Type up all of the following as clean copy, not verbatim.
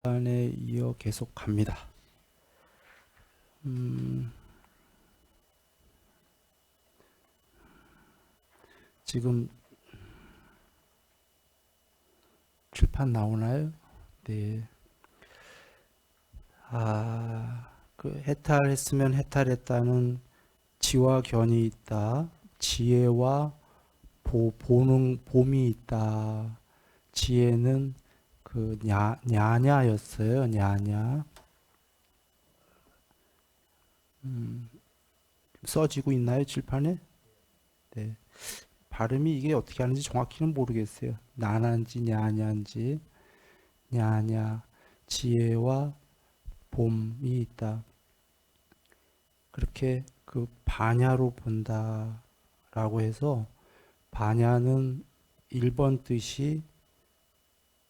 시간에 이어 계속 갑니다. 지금 출판 나오나요? 네. 그 해탈했으면 해탈했다는 지와 견이 있다. 지혜와 보는 봄이 있다. 지혜는 그 냐냐였어요. 냐냐. 써지고 있나요? 칠판에? 네. 발음이 이게 어떻게 하는지 정확히는 모르겠어요. 나난지 냐냐인지. 냐냐. 지혜와 봄이 있다. 그렇게 그 반야로 본다라고 해서 반야는 1번 뜻이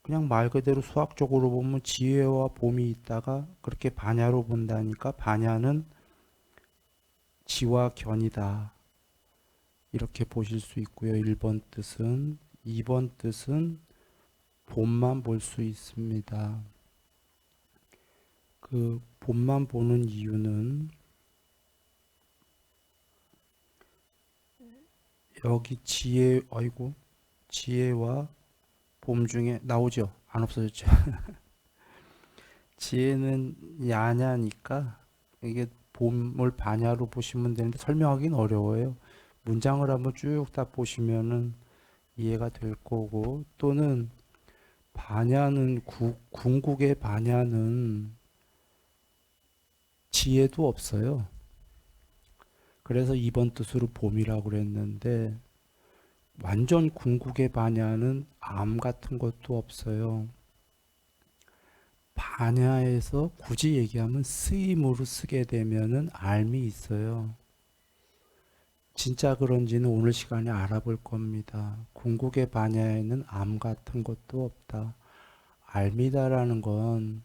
그냥 말 그대로 수학적으로 보면 지혜와 봄이 있다가 그렇게 반야로 본다니까 반야는 지와 견이다. 이렇게 보실 수 있고요. 1번 뜻은 2번 뜻은 봄만 볼 수 있습니다. 그 봄만 보는 이유는 여기 지혜와 봄 중에 나오죠. 안 없어졌죠. 지혜는 야냐니까 이게 봄을 반야로 보시면 되는데 설명하기는 어려워요. 문장을 한번 쭉 다 보시면은 이해가 될 거고 또는 반야는 궁극의 반야는 지혜도 없어요. 그래서 2번 뜻으로 봄이라고 그랬는데 완전 궁극의 반야는 암 같은 것도 없어요. 반야에서 굳이 얘기하면 쓰임으로 쓰게 되면은 알미 있어요. 진짜 그런지는 오늘 시간에 알아볼 겁니다. 궁극의 반야에는 암 같은 것도 없다. 알미다라는 건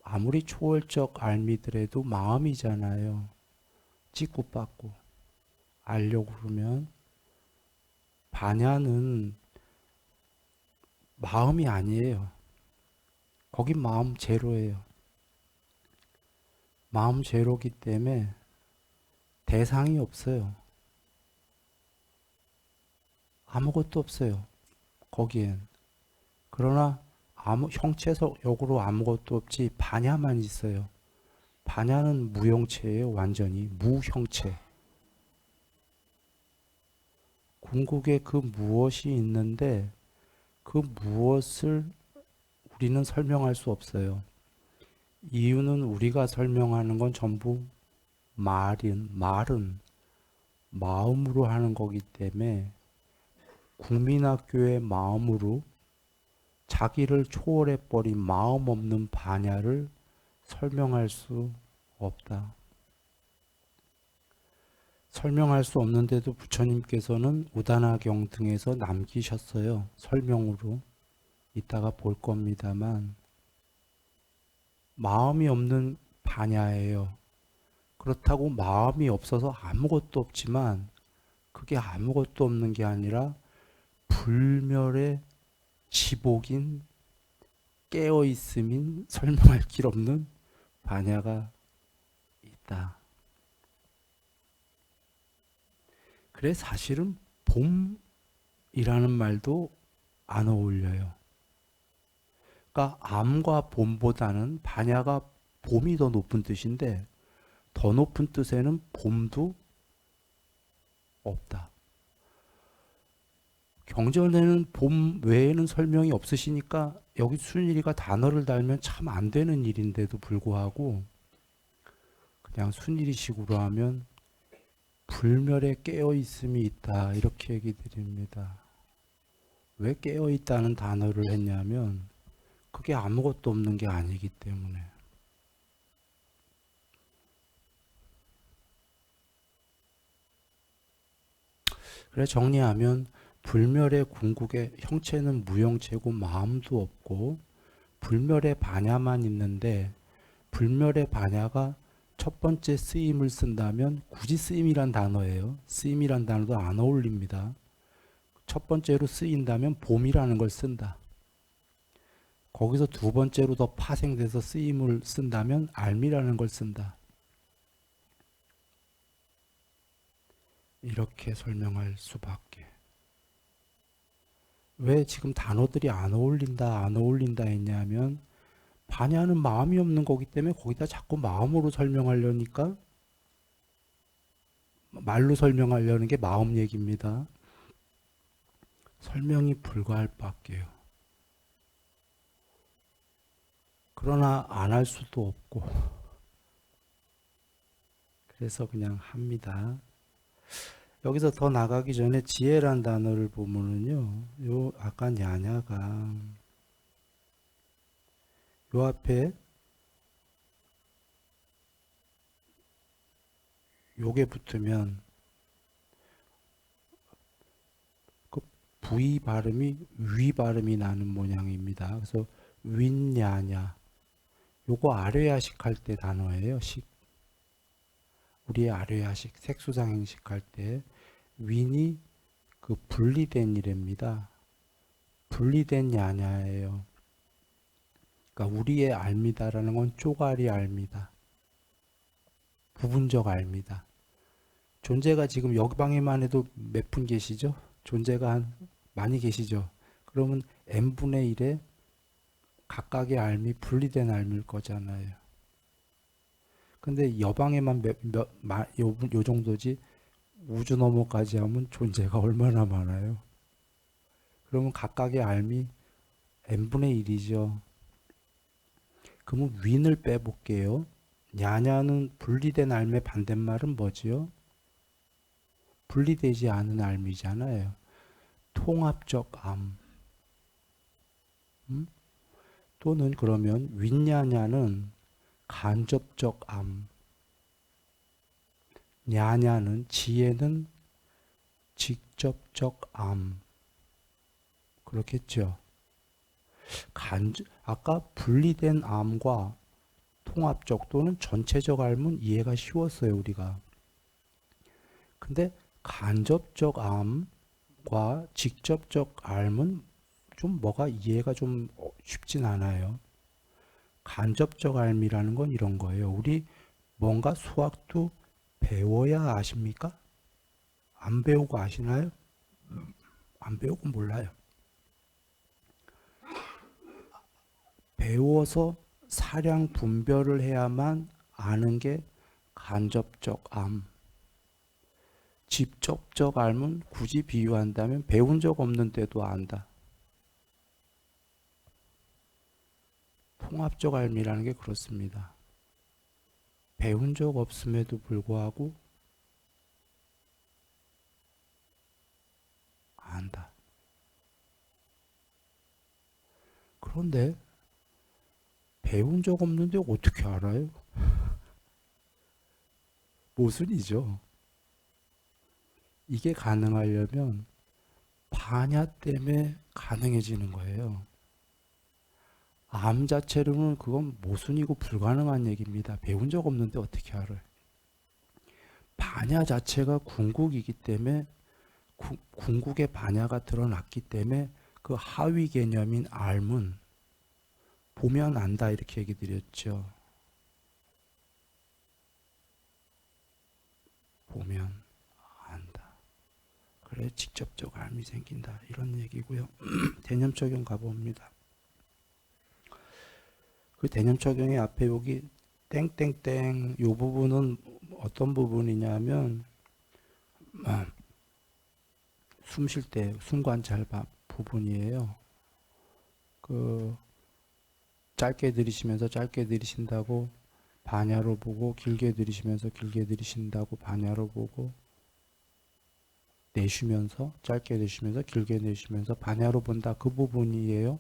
아무리 초월적 알미더라도 마음이잖아요. 짓궂받고 알려고 그러면 반야는 마음이 아니에요. 거긴 마음 제로예요. 마음 제로기 때문에 대상이 없어요. 아무것도 없어요. 거기엔. 그러나 형체적으로 아무것도 없지 반야만 있어요. 반야는 무형체예요. 완전히 무형체. 궁극에 그 무엇이 있는데 그 무엇을 우리는 설명할 수 없어요. 이유는 우리가 설명하는 건 전부 말은 마음으로 하는 거기 때문에 국민학교의 마음으로 자기를 초월해버린 마음 없는 반야를 설명할 수 없다. 설명할 수 없는데도 부처님께서는 우다나경 등에서 남기셨어요. 설명으로. 이따가 볼 겁니다만 마음이 없는 반야예요. 그렇다고 마음이 없어서 아무것도 없지만 그게 아무것도 없는 게 아니라 불멸의 지복인 깨어있음인 설명할 길 없는 반야가 있다. 그래 사실은 봄이라는 말도 안 어울려요. 그러니까 암과 봄보다는 반야가 봄이 더 높은 뜻인데 더 높은 뜻에는 봄도 없다. 경전에는 봄 외에는 설명이 없으시니까 여기 순일이가 단어를 달면 참 안 되는 일인데도 불구하고 그냥 순일이식으로 하면 불멸에 깨어있음이 있다 이렇게 얘기 드립니다. 왜 깨어있다는 단어를 했냐면 그게 아무것도 없는 게 아니기 때문에. 그래 정리하면 불멸의 궁극의 형체는 무형체고 마음도 없고 불멸의 반야만 있는데 불멸의 반야가 첫 번째 쓰임을 쓴다면 굳이 쓰임이란 단어예요. 쓰임이란 단어도 안 어울립니다. 첫 번째로 쓰인다면 봄이라는 걸 쓴다. 거기서 두 번째로 더 파생돼서 쓰임을 쓴다면 알미라는 걸 쓴다. 이렇게 설명할 수밖에. 왜 지금 단어들이 안 어울린다, 안 어울린다 했냐면 반야는 마음이 없는 거기 때문에 거기다 자꾸 마음으로 설명하려니까 말로 설명하려는 게 마음 얘기입니다. 설명이 불가할 밖에요. 그러나 안 할 수도 없고 그래서 그냥 합니다. 여기서 더 나가기 전에 지혜란 단어를 보면은요, 요 아까 냐냐가 요 앞에 요게 붙으면 그 V 발음이 위 발음이 나는 모양입니다. 그래서 윈냐냐 요거 아뢰야식 할 때 단어예요. 식 우리의 아뢰야식 색수상행식 할 때 윈이 그 분리된 이랍니다. 분리된 야냐예요. 그러니까 우리의 알미다라는 건 쪼가리 알미다. 부분적 알미다. 존재가 지금 여기 방에만 해도 몇 분 계시죠? 존재가 많이 계시죠? 그러면 n분의 1에 각각의 알미 분리된 알미일 거잖아요. 근데 여방에만 요 정도지 우주 너머까지 하면 존재가 얼마나 많아요? 그러면 각각의 알미 n분의 1이죠. 그러면 윈을 빼볼게요. 야냐는 분리된 알미의 반대말은 뭐지요? 분리되지 않은 알미잖아요. 통합적 암. 또는 그러면 윈야냐는 간접적 암. 냐냐는 지혜는 직접적 암. 그렇겠죠. 아까 분리된 암과 통합적 또는 전체적 암은 이해가 쉬웠어요, 우리가. 근데 간접적 암과 직접적 암은 좀 뭐가 이해가 좀 쉽진 않아요. 간접적 암이라는 건 이런 거예요. 우리 뭔가 수학도 배워야 아십니까? 안 배우고 아시나요? 안 배우고 몰라요. 배워서 사량 분별을 해야만 아는 게 간접적 암. 직접적 암은 굳이 비유한다면 배운 적 없는 때도 안다. 통합적 암이라는 게 그렇습니다. 배운 적 없음에도 불구하고 안다. 그런데 배운 적 없는데 어떻게 알아요? 모순이죠. 이게 가능하려면 반야 때문에 가능해지는 거예요. 암 자체로는 그건 모순이고 불가능한 얘기입니다. 배운 적 없는데 어떻게 알아요? 반야 자체가 궁극이기 때문에 궁극의 반야가 드러났기 때문에 그 하위 개념인 알문 보면 안다 이렇게 얘기 드렸죠. 보면 안다. 그래 직접적 알미 생긴다 이런 얘기고요. 대념 적용 가봅니다. 그 대념 적용의 앞에 여기 땡땡땡 이 부분은 어떤 부분이냐면 숨 쉴 때 숨관찰 부분이에요. 그 짧게 들이쉬면서 짧게 들이쉰다고 반야로 보고 길게 들이쉬면서 길게 들이쉰다고 반야로 보고 내쉬면서 짧게 내쉬면서 길게 내쉬면서 반야로 본다 그 부분이에요.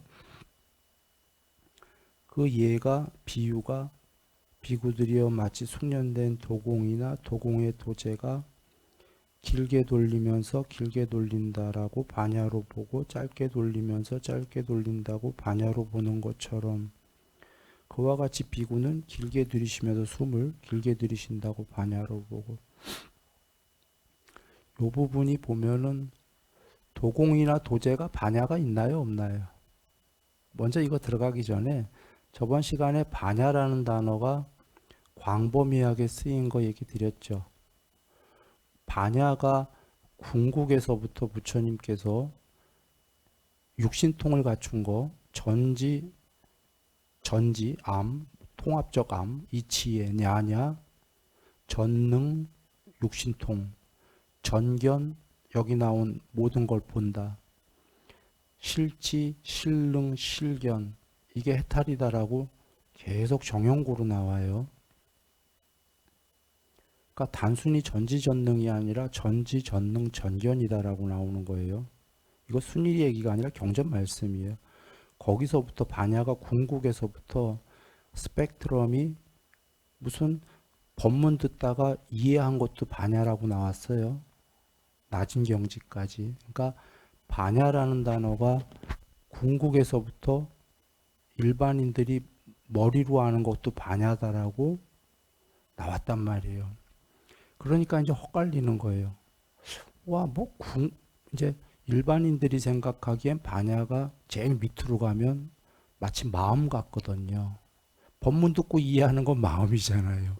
그 예가 비유가 비구들이여 마치 숙련된 도공이나 도공의 도제가 길게 돌리면서 길게 돌린다라고 반야로 보고 짧게 돌리면서 짧게 돌린다고 반야로 보는 것처럼 그와 같이 비구는 길게 들이쉬면서 숨을 길게 들이쉰다고 반야로 보고 이 부분이 보면은 도공이나 도제가 반야가 있나요 없나요? 먼저 이거 들어가기 전에 저번 시간에 반야라는 단어가 광범위하게 쓰인 거 얘기 드렸죠. 반야가 궁극에서부터 부처님께서 육신통을 갖춘 거 전지, 암, 통합적 암, 이치에, 냐냐, 전능, 육신통, 전견, 여기 나온 모든 걸 본다. 실지, 실능, 실견, 이게 해탈이다라고 계속 정형고로 나와요. 그러니까 단순히 전지전능이 아니라 전지전능 전견이다라고 나오는 거예요. 이거 순일이 얘기가 아니라 경전 말씀이에요. 거기서부터 반야가 궁극에서부터 스펙트럼이 무슨 법문 듣다가 이해한 것도 반야라고 나왔어요. 낮은 경지까지. 그러니까 반야라는 단어가 궁극에서부터 일반인들이 머리로 아는 것도 반야다라고 나왔단 말이에요. 그러니까 이제 헛갈리는 거예요. 와, 이제 일반인들이 생각하기엔 반야가 제일 밑으로 가면 마치 마음 같거든요. 법문 듣고 이해하는 건 마음이잖아요.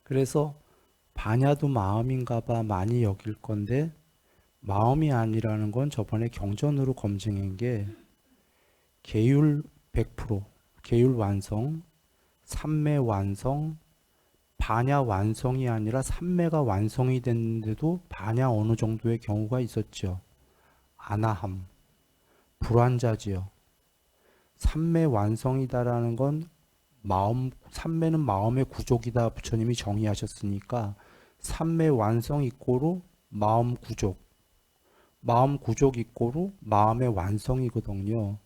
그래서 반야도 마음인가 봐 많이 여길 건데 마음이 아니라는 건 저번에 경전으로 검증한 게 계율 100%, 계율 완성, 삼매 완성, 반야 완성이 아니라 삼매가 완성이 됐는데도 반야 어느 정도의 경우가 있었죠. 아나함, 불완자지요. 삼매 완성이다라는 건 삼매는 마음의 구족이다 부처님이 정의하셨으니까 삼매 완성 이꼬로 마음 구족, 마음 구족 이꼬로 마음의 완성이거든요.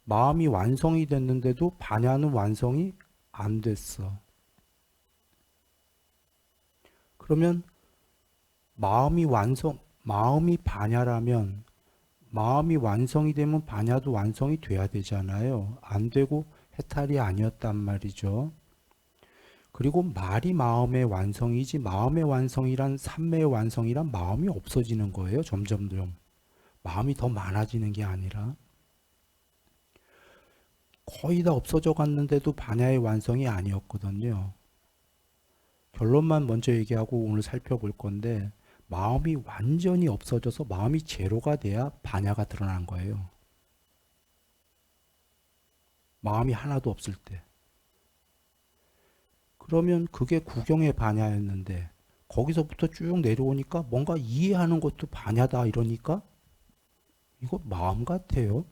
마음이 완성이 됐는데도 반야는 완성이 안 됐어. 그러면 마음이 반야라면 마음이 완성이 되면 반야도 완성이 돼야 되잖아요. 안 되고 해탈이 아니었단 말이죠. 그리고 말이 마음의 완성이지 마음의 완성이란 삼매의 완성이란 마음이 없어지는 거예요. 점점점. 마음이 더 많아지는 게 아니라. 거의 다 없어져 갔는데도 반야의 완성이 아니었거든요. 결론만 먼저 얘기하고 오늘 살펴볼 건데 마음이 완전히 없어져서 마음이 제로가 돼야 반야가 드러난 거예요. 마음이 하나도 없을 때. 그러면 그게 구경의 반야였는데 거기서부터 쭉 내려오니까 뭔가 이해하는 것도 반야다 이러니까 이거 마음 같아요.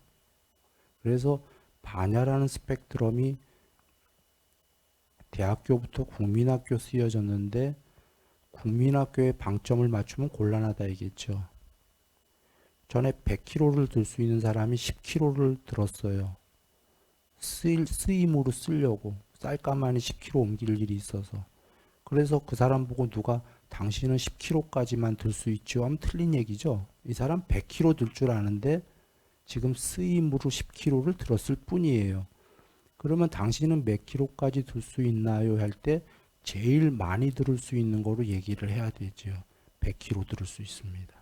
그래서 반야라는 스펙트럼이 대학교부터 국민학교 쓰여졌는데 국민학교에 방점을 맞추면 곤란하다 얘기했죠. 전에 100kg를 들 수 있는 사람이 10kg를 들었어요. 쓰임으로 쓰려고 쌀가마니 10kg 옮길 일이 있어서. 그래서 그 사람 보고 누가 당신은 10kg까지만 들 수 있죠 하면 틀린 얘기죠. 이 사람 100kg 들 줄 아는데 지금 쓰임으로 10kg를 들었을 뿐이에요. 그러면 당신은 몇 킬로까지 들 수 있나요? 할 때 제일 많이 들을 수 있는 거로 얘기를 해야 되죠. 100kg 들을 수 있습니다.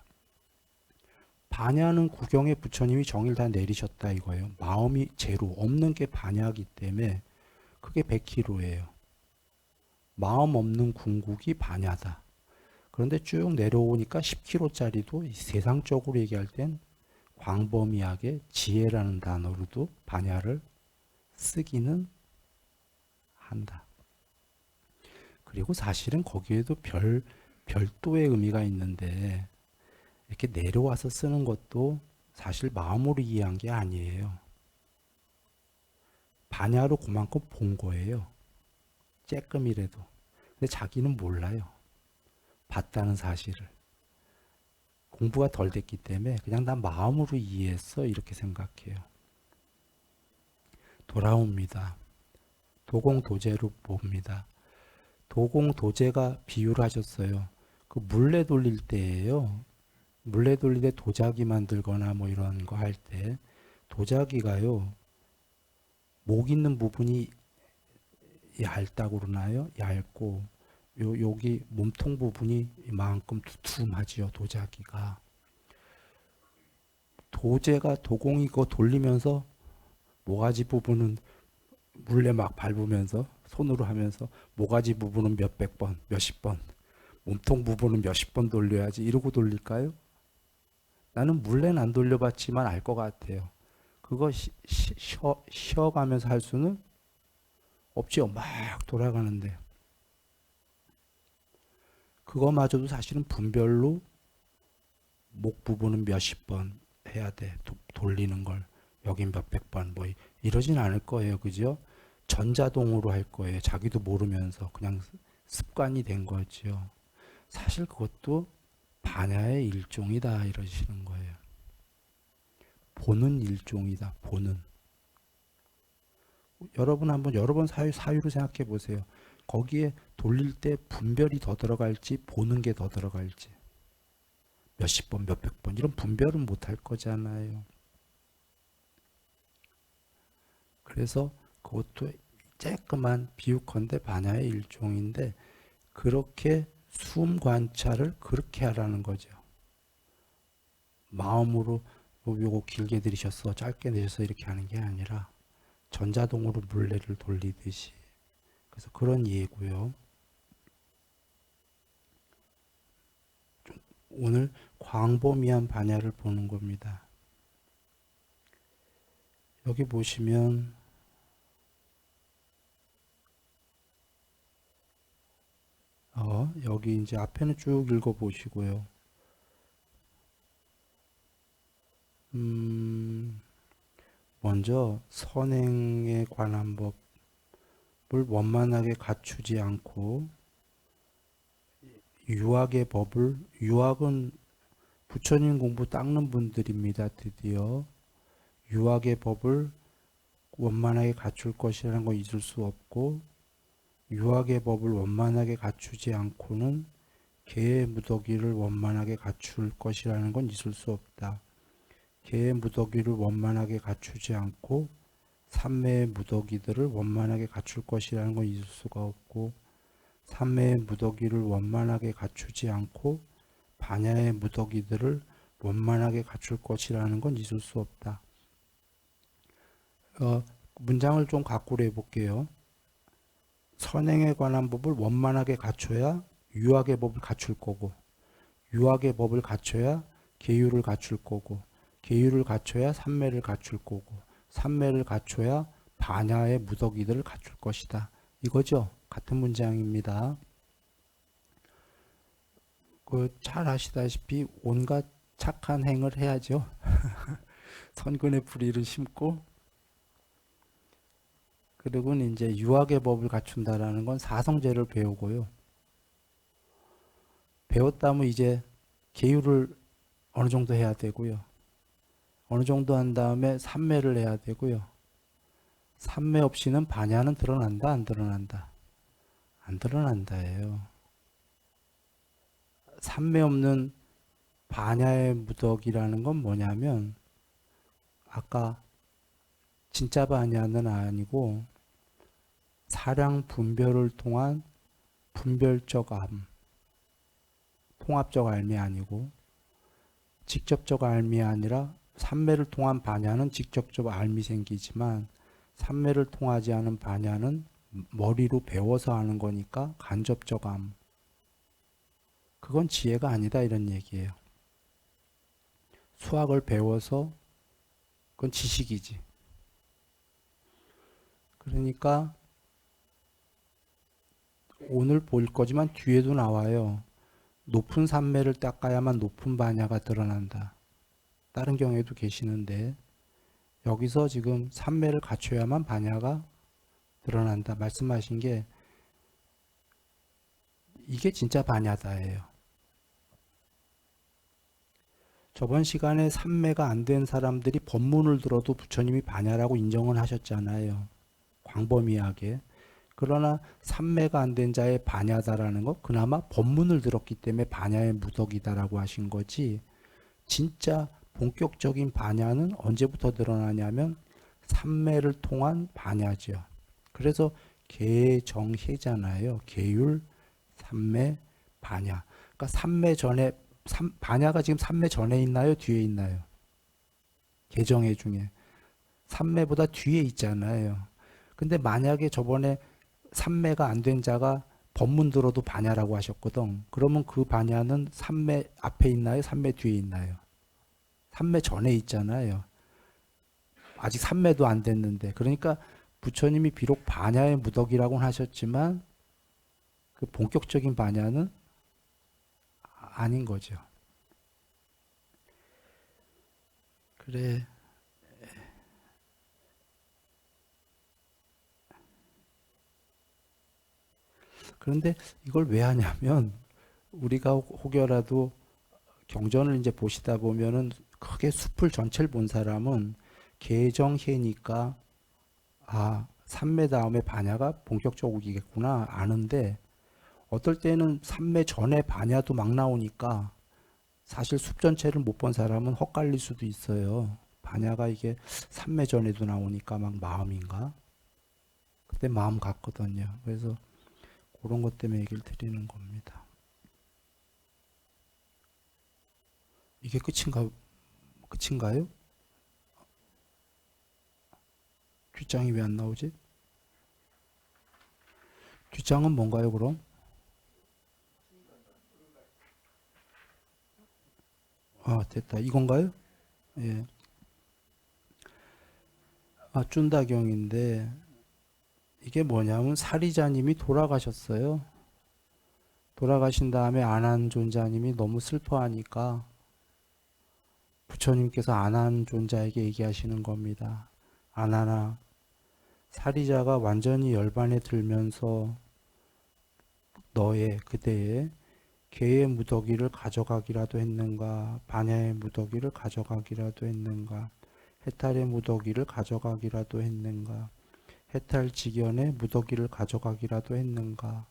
반야는 구경에 부처님이 정의를 다 내리셨다 이거예요. 마음이 제로 없는 게 반야이기 때문에 그게 100kg예요. 마음 없는 궁극이 반야다. 그런데 쭉 내려오니까 10kg짜리도 세상적으로 얘기할 땐 광범위하게 지혜라는 단어로도 반야를 쓰기는 한다. 그리고 사실은 거기에도 별도의 의미가 있는데 이렇게 내려와서 쓰는 것도 사실 마음으로 이해한 게 아니에요. 반야로 그만큼 본 거예요. 쬐끔이라도. 근데 자기는 몰라요. 봤다는 사실을. 공부가 덜 됐기 때문에 그냥 난 마음으로 이해했어 이렇게 생각해요. 돌아옵니다. 도공도제로 봅니다. 도공도제가 비유를 하셨어요. 그 물레 돌릴 때예요. 물레 돌릴 때 도자기 만들거나 뭐 이런 거 할 때 도자기가요. 목 있는 부분이 얇다고 그러나요? 얇고 여기 몸통 부분이 이만큼 두툼하지요. 도자기가. 도제가 도공이 그거 돌리면서 모가지 부분은 물레 막 밟으면서 손으로 하면서 모가지 부분은 몇백 번, 몇십 번, 몸통 부분은 몇십 번 돌려야지 이러고 돌릴까요? 나는 물레는 안 돌려봤지만 알 것 같아요. 그거 쉬어가면서 할 수는 없지요. 막 돌아가는데. 그거마저도 사실은 분별로 목 부분은 몇십 번 해야 돼. 돌리는 걸. 여긴 몇백 번 뭐 이러진 않을 거예요. 그죠? 전자동으로 할 거예요. 자기도 모르면서 그냥 습관이 된 거죠. 사실 그것도 반야의 일종이다 이러시는 거예요. 보는 일종이다. 보는. 여러분 한번 여러 번 사유로 생각해 보세요. 거기에 돌릴 때 분별이 더 들어갈지 보는 게 더 들어갈지 몇십 번 몇백 번 이런 분별은 못할 거잖아요. 그래서 그것도 쬐끄만 비유컨대 반야의 일종인데 그렇게 숨 관찰을 그렇게 하라는 거죠. 마음으로 요거 길게 들이셨어 짧게 내셔서 이렇게 하는 게 아니라 전자동으로 물레를 돌리듯이. 그래서 그런 이해고요. 오늘 광범위한 반야를 보는 겁니다. 여기 보시면 여기 이제 앞에는 쭉 읽어 보시고요. 먼저 선행에 관한 법을 원만하게 갖추지 않고 유학의 법을, 유학은 부처님 공부 닦는 분들입니다. 드디어 유학의 법을 원만하게 갖출 것이라는 건 잊을 수 없고 유학의 법을 원만하게 갖추지 않고는 개의 무더기를 원만하게 갖출 것이라는 건 있을 수 없다. 개의 무더기를 원만하게 갖추지 않고 삼매의 무더기들을 원만하게 갖출 것이라는 건 있을 수가 없고 삼매의 무더기를 원만하게 갖추지 않고 반야의 무더기들을 원만하게 갖출 것이라는 건 있을 수 없다. 문장을 좀 가꾸려 해볼게요. 선행에 관한 법을 원만하게 갖춰야 유학의 법을 갖출 거고 유학의 법을 갖춰야 계율을 갖출 거고 계율을 갖춰야 삼매를 갖출 거고 삼매를 갖춰야 반야의 무더기들을 갖출 것이다. 이거죠. 같은 문장입니다. 잘 아시다시피 온갖 착한 행을 해야죠. 선근의 뿌리를 심고 그리고 이제 유학의 법을 갖춘다라는 건 사성제를 배우고요. 배웠다면 이제 계율을 어느 정도 해야 되고요. 어느 정도 한 다음에 삼매를 해야 되고요. 삼매 없이는 반야는 드러난다, 안 드러난다? 안 드러난다예요. 삼매 없는 반야의 무덕이라는 건 뭐냐면 아까 진짜 반야는 아니고 사량 분별을 통한 분별적 암, 통합적 알미 아니고 직접적 알미 아니라 삼매를 통한 반야는 직접적 알미 생기지만 삼매를 통하지 않은 반야는 머리로 배워서 하는 거니까 간접적 암. 그건 지혜가 아니다 이런 얘기예요. 수학을 배워서 그건 지식이지. 그러니까 오늘 볼 거지만 뒤에도 나와요. 높은 삼매를 닦아야만 높은 반야가 드러난다. 다른 경우에도 계시는데 여기서 지금 삼매를 갖춰야만 반야가 드러난다. 말씀하신 게 이게 진짜 반야다예요. 저번 시간에 삼매가 안 된 사람들이 법문을 들어도 부처님이 반야라고 인정을 하셨잖아요. 광범위하게. 그러나 삼매가 안 된 자의 반야다라는 거 그나마 법문을 들었기 때문에 반야의 무덕이다라고 하신 거지. 진짜 본격적인 반야는 언제부터 드러나냐면 삼매를 통한 반야죠. 그래서 계정해잖아요. 계율, 삼매, 반야. 그러니까 삼매 전에 반야가 지금 삼매 전에 있나요? 뒤에 있나요? 계정의 중에. 삼매보다 뒤에 있잖아요. 근데 만약에 저번에 삼매가 안 된 자가 법문 들어도 반야라고 하셨거든. 그러면 그 반야는 삼매 앞에 있나요? 삼매 뒤에 있나요? 삼매 전에 있잖아요. 아직 삼매도 안 됐는데. 그러니까 부처님이 비록 반야의 무덕이라고는 하셨지만 그 본격적인 반야는 아닌 거죠. 그래. 그런데 이걸 왜 하냐면 우리가 혹여라도 경전을 이제 보시다 보면은 크게 숲을 전체를 본 사람은 개정해니까 아, 삼매 다음에 반야가 본격적이겠구나 아는데 어떨 때는 삼매 전에 반야도 막 나오니까 사실 숲 전체를 못 본 사람은 헛갈릴 수도 있어요. 반야가 이게 삼매 전에도 나오니까 막 마음인가? 그때 마음 같거든요. 그래서 그런 것 때문에 얘기를 드리는 겁니다. 이게 끝인가요? 뒷장이 왜 안 나오지? 뒷장은 뭔가요, 그럼? 아, 됐다. 이건가요? 예. 아, 쭌다경인데, 이게 뭐냐면, 사리자님이 돌아가셨어요. 돌아가신 다음에 안한존자님이 너무 슬퍼하니까, 부처님께서 안한존자에게 얘기하시는 겁니다. 안한아, 사리자가 완전히 열반에 들면서 너의, 그대의 개의 무더기를 가져가기라도 했는가, 반야의 무더기를 가져가기라도 했는가, 해탈의 무더기를 가져가기라도 했는가, 해탈 직연의 무더기를 가져가기라도 했는가.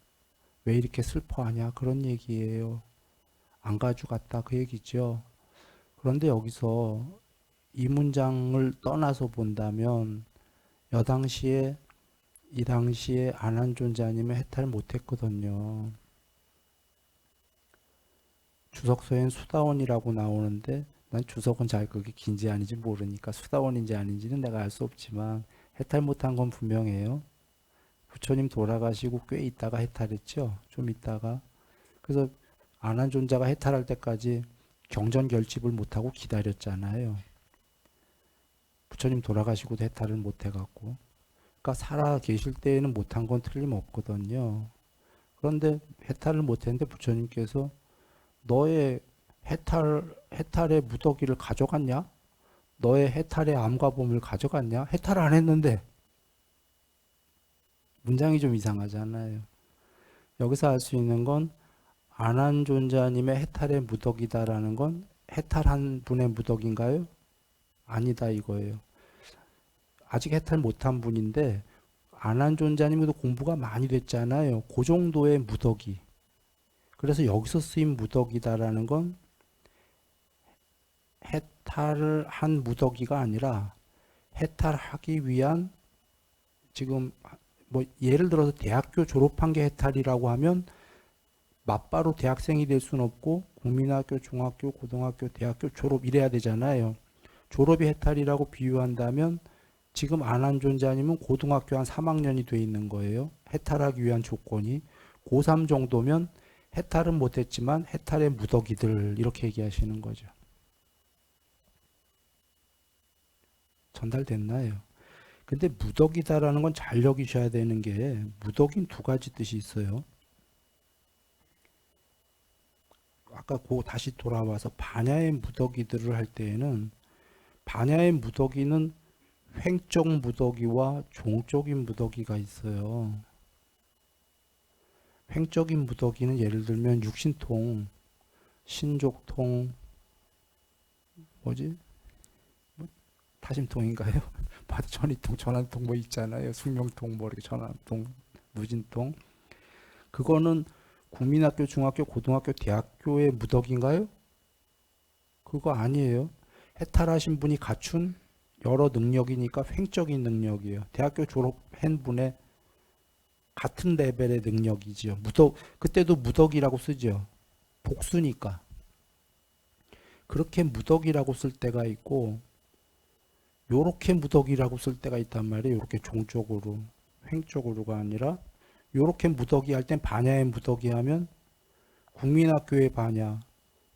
왜 이렇게 슬퍼하냐 그런 얘기예요. 안 가져갔다 그 얘기죠. 그런데 여기서 이 문장을 떠나서 본다면 여당시에 이 당시에 안한존자님은 해탈 못했거든요. 주석서엔 수다원이라고 나오는데 난 주석은 잘 그게 긴지 아닌지 모르니까 수다원인지 아닌지는 내가 알 수 없지만 해탈 못한 건 분명해요. 부처님 돌아가시고 꽤 있다가 해탈했죠. 좀 있다가. 그래서 안한존자가 해탈할 때까지 경전 결집을 못하고 기다렸잖아요. 부처님 돌아가시고도 해탈을 못해갖고. 그러니까 살아 계실 때에는 못한 건 틀림없거든요. 그런데 해탈을 못했는데 부처님께서 너의 해탈의 무더기를 가져갔냐? 너의 해탈의 암과 범을 가져갔냐? 해탈 안 했는데 문장이 좀 이상하잖아요. 여기서 알 수 있는 건 안한존자님의 해탈의 무덕이다라는 건 해탈한 분의 무덕인가요? 아니다 이거예요. 아직 해탈 못한 분인데 안한존자님도 공부가 많이 됐잖아요. 그 정도의 무덕이. 그래서 여기서 쓰인 무덕이다라는 건 해탈을 한 무덕이가 아니라 해탈하기 위한 지금 뭐 예를 들어서 대학교 졸업한 게 해탈이라고 하면 맞바로 대학생이 될 수는 없고 국민학교, 중학교, 고등학교, 대학교 졸업 이래야 되잖아요. 졸업이 해탈이라고 비유한다면 지금 안한존자님은 고등학교 한 3학년이 돼 있는 거예요. 해탈하기 위한 조건이 고3 정도면 해탈은 못했지만 해탈의 무덕이들 이렇게 얘기하시는 거죠. 전달됐나요? 근데 무덕이다라는 건 잘 여기셔야 되는 게 무덕인 두 가지 뜻이 있어요. 아까 다시 돌아와서 반야의 무더기들을 할 때에는 반야의 무더기는 횡적 무더기와 종적인 무더기가 있어요. 횡적인 무더기는 예를 들면 육신통, 신족통, 뭐지? 타심통인가요? 전이통, 전환통 뭐 있잖아요. 숙명통, 뭐 이렇게 전환통, 무진통. 그거는 국민학교, 중학교, 고등학교, 대학교의 무덕인가요? 그거 아니에요. 해탈하신 분이 갖춘 여러 능력이니까 횡적인 능력이에요. 대학교 졸업한 분의 같은 레벨의 능력이지요. 그때도 무덕이라고 쓰죠. 복수니까. 그렇게 무덕이라고 쓸 때가 있고, 요렇게 무더기라고 쓸 때가 있단 말이에요. 요렇게 종쪽으로, 횡쪽으로가 아니라 요렇게 무더기 할 땐 반야의 무더기 하면 국민학교의 반야,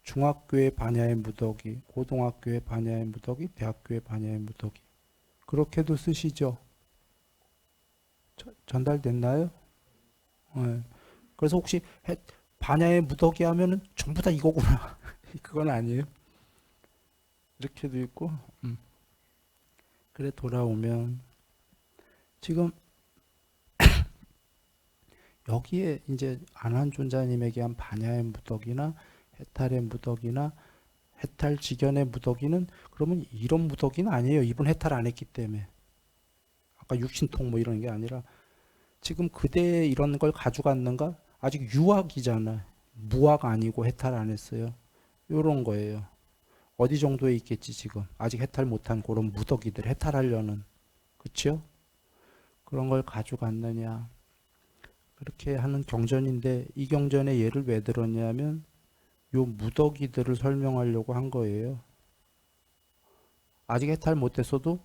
중학교의 반야의 무더기, 고등학교의 반야의 무더기, 대학교의 반야의 무더기. 그렇게도 쓰시죠. 전달됐나요? 네. 그래서 혹시 반야의 무더기 하면은 전부 다 이거구나. 그건 아니에요. 이렇게도 있고. 음. 그래 돌아오면 지금 여기에 이제 안한존자님에게 한 반야의 무더기나 해탈의 무더기나 해탈 직연의 무더기는 그러면 이런 무더기는 아니에요. 이분 해탈 안 했기 때문에. 아까 육신통 뭐 이런 게 아니라 지금 그대 이런 걸 가져갔는가? 아직 유학이잖아. 무학 아니고 해탈 안 했어요. 요런 거예요. 어디 정도에 있겠지 지금. 아직 해탈 못한 그런 무더기들 해탈하려는. 그쵸? 그런 걸 가져갔느냐. 그렇게 하는 경전인데 이 경전에 예를 왜 들었냐면 요 무더기들을 설명하려고 한 거예요. 아직 해탈 못했어도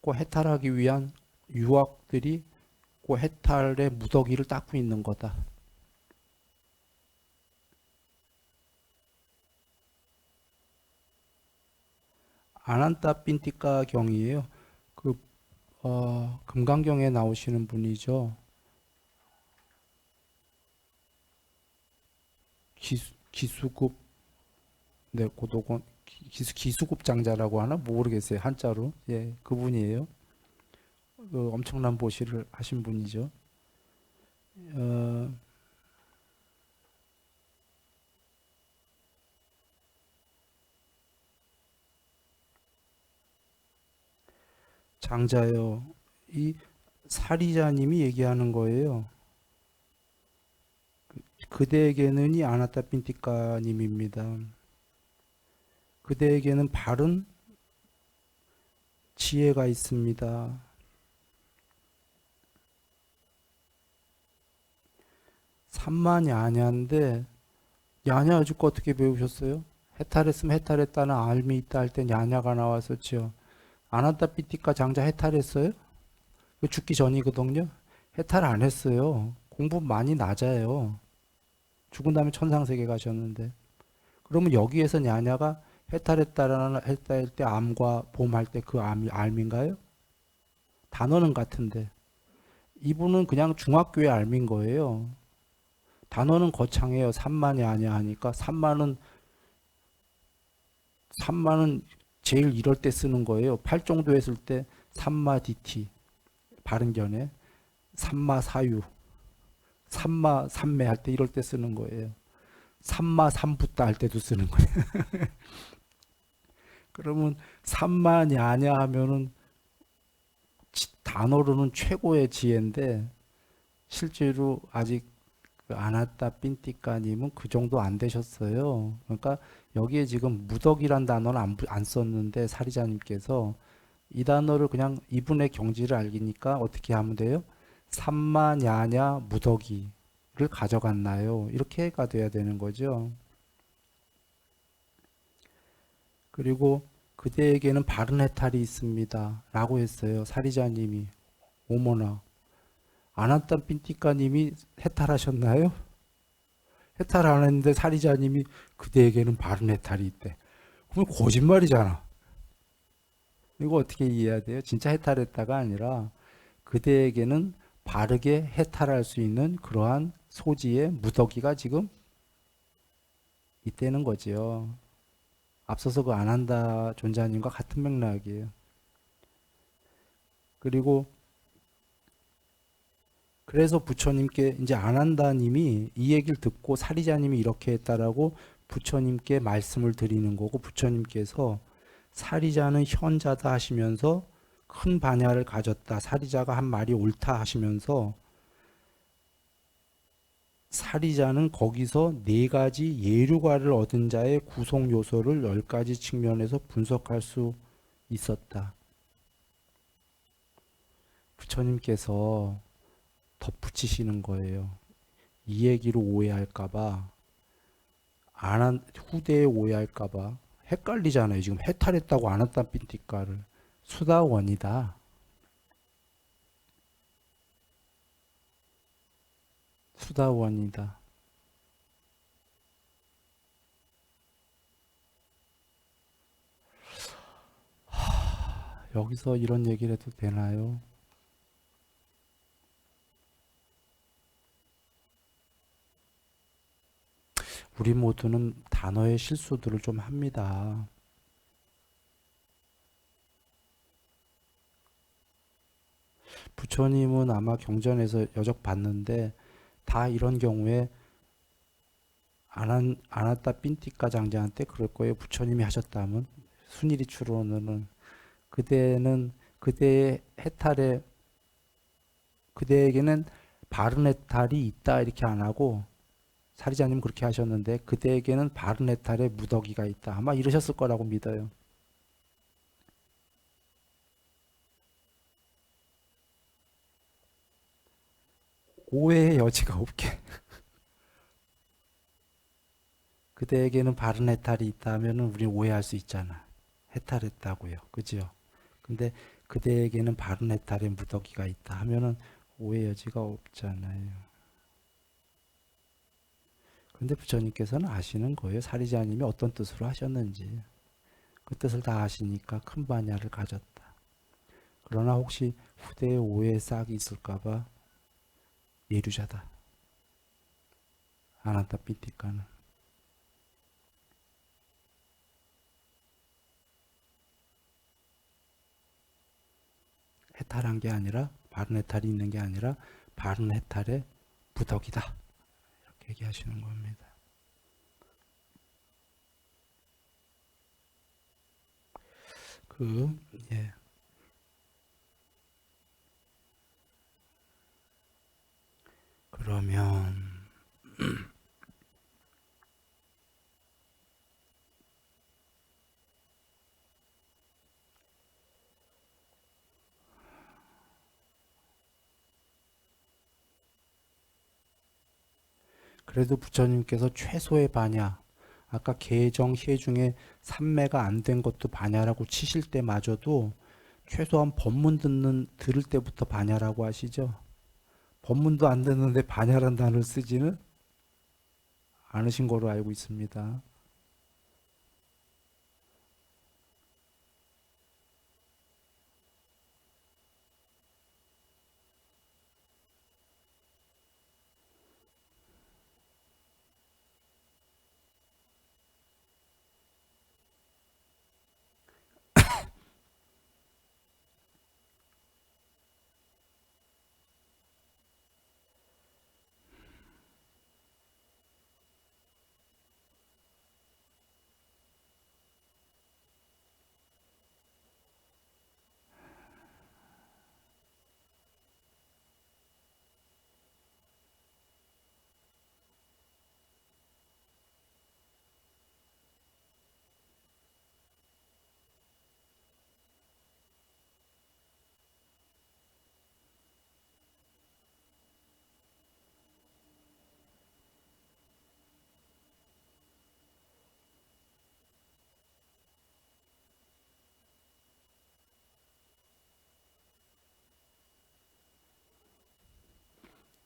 그 해탈하기 위한 유학들이 그 해탈의 무더기를 닦고 있는 거다. 아난타 핀티카 경이에요. 그 금강경에 나오시는 분이죠. 기수급 네 고도건 기수급 장자라고 하나 모르겠어요 한자로. 예, 그분이에요. 그 엄청난 보시를 하신 분이죠. 어, 장자요. 이 사리자님이 얘기하는 거예요. 그대에게는 이 아나타 핀티카님입니다. 그대에게는 바른 지혜가 있습니다. 삼만 야냐인데 야냐 아직 어떻게 배우셨어요? 해탈했으면 해탈했다는 알미 있다 할 땐 야냐가 나왔었죠. 아나타 핀티카 장자 해탈했어요? 그 죽기 전이거든요. 해탈 안 했어요. 공부 많이 낮아요. 죽은 다음에 천상세계 가셨는데. 그러면 여기에서 야냐가 해탈했다라는 했다 때 암과 봄 할 때 그 알미인가요? 단어는 같은데 이분은 그냥 중학교의 알미인 거예요. 단어는 거창해요. 삼만이 아니야 하니까 삼만은 제일 이럴 때 쓰는 거예요. 팔 정도 했을 때 삼마 디티 발음견에 삼마 사유 삼마 삼매 할 때 이럴 때 쓰는 거예요. 삼마 삼붓다 할 때도 쓰는 거예요. 그러면 삼만이 아냐 하면은 단어로는 최고의 지혜인데 실제로 아직 그 아나타 핀티카님은 그 정도 안 되셨어요. 그러니까 여기에 지금 무덕이란 단어는 안 썼는데 사리자님께서 이 단어를 그냥 이분의 경지를 알기니까 어떻게 하면 돼요? 삼마냐냐 무덕이를 가져갔나요? 이렇게가 돼야 되는 거죠. 그리고 그대에게는 바른 해탈이 있습니다. 라고 했어요. 사리자님이. 오모나. 아나타 핀티카님이 해탈하셨나요? 해탈 안 했는데 사리자님이 그대에게는 바른 해탈이 있대. 그럼 거짓말이잖아. 이거 어떻게 이해해야 돼요? 진짜 해탈했다가 아니라 그대에게는 바르게 해탈할 수 있는 그러한 소지의 무더기가 지금 있다는 거지요. 앞서서 그 안 한다 존자님과 같은 맥락이에요. 그리고 그래서 부처님께 이제 안 한다님이 이 얘기를 듣고 사리자님이 이렇게 했다라고 부처님께 말씀을 드리는 거고 부처님께서 사리자는 현자다 하시면서 큰 반야를 가졌다. 사리자가 한 말이 옳다 하시면서 사리자는 거기서 네 가지 예류과를 얻은 자의 구성 요소를 10가지 측면에서 분석할 수 있었다. 부처님께서 덧붙이시는 거예요. 이 얘기로 오해할까봐, 후대에 오해할까봐 헷갈리잖아요. 지금 해탈했다고 안 했다 핀티까를. 수다원이다. 수다원이다. 여기서 이런 얘기를 해도 되나요? 우리 모두는 단어의 실수들을 좀 합니다. 부처님은 아마 경전에서 여적 봤는데 다 이런 경우에 아나타 핀티카 장자한테 그럴 거예요. 부처님이 하셨다면 순일이 추론은 그대는 그대의 해탈에 그대에게는 바른 해탈이 있다 이렇게 안 하고 사리자님 그렇게 하셨는데 그대에게는 바른 해탈의 무더기가 있다. 아마 이러셨을 거라고 믿어요. 오해의 여지가 없게 그대에게는 바른 해탈이 있다면 우리는 오해할 수 있잖아. 해탈했다고요. 그죠? 근데 그대에게는 바른 해탈의 무더기가 있다 하면은 오해 여지가 없잖아요. 근데 부처님께서는 아시는 거예요. 사리자님이 어떤 뜻으로 하셨는지. 그 뜻을 다 아시니까 큰 반야를 가졌다. 그러나 혹시 후대에 오해 싹이 있을까봐 예류자다. 아나타 삐띠까는. 해탈한 게 아니라 바른 해탈이 있는 게 아니라 바른 해탈의 무덕이다. 이렇게 얘기하시는 겁니다. 그 예. 그러면 그래도 부처님께서 최소의 반야 아까 개정해 중에 삼매가 안 된 것도 반야라고 치실 때마저도 최소한 법문 들을 때부터 반야라고 하시죠. 법문도 안 듣는데 반야란 단어를 쓰지는 않으신 거로 알고 있습니다.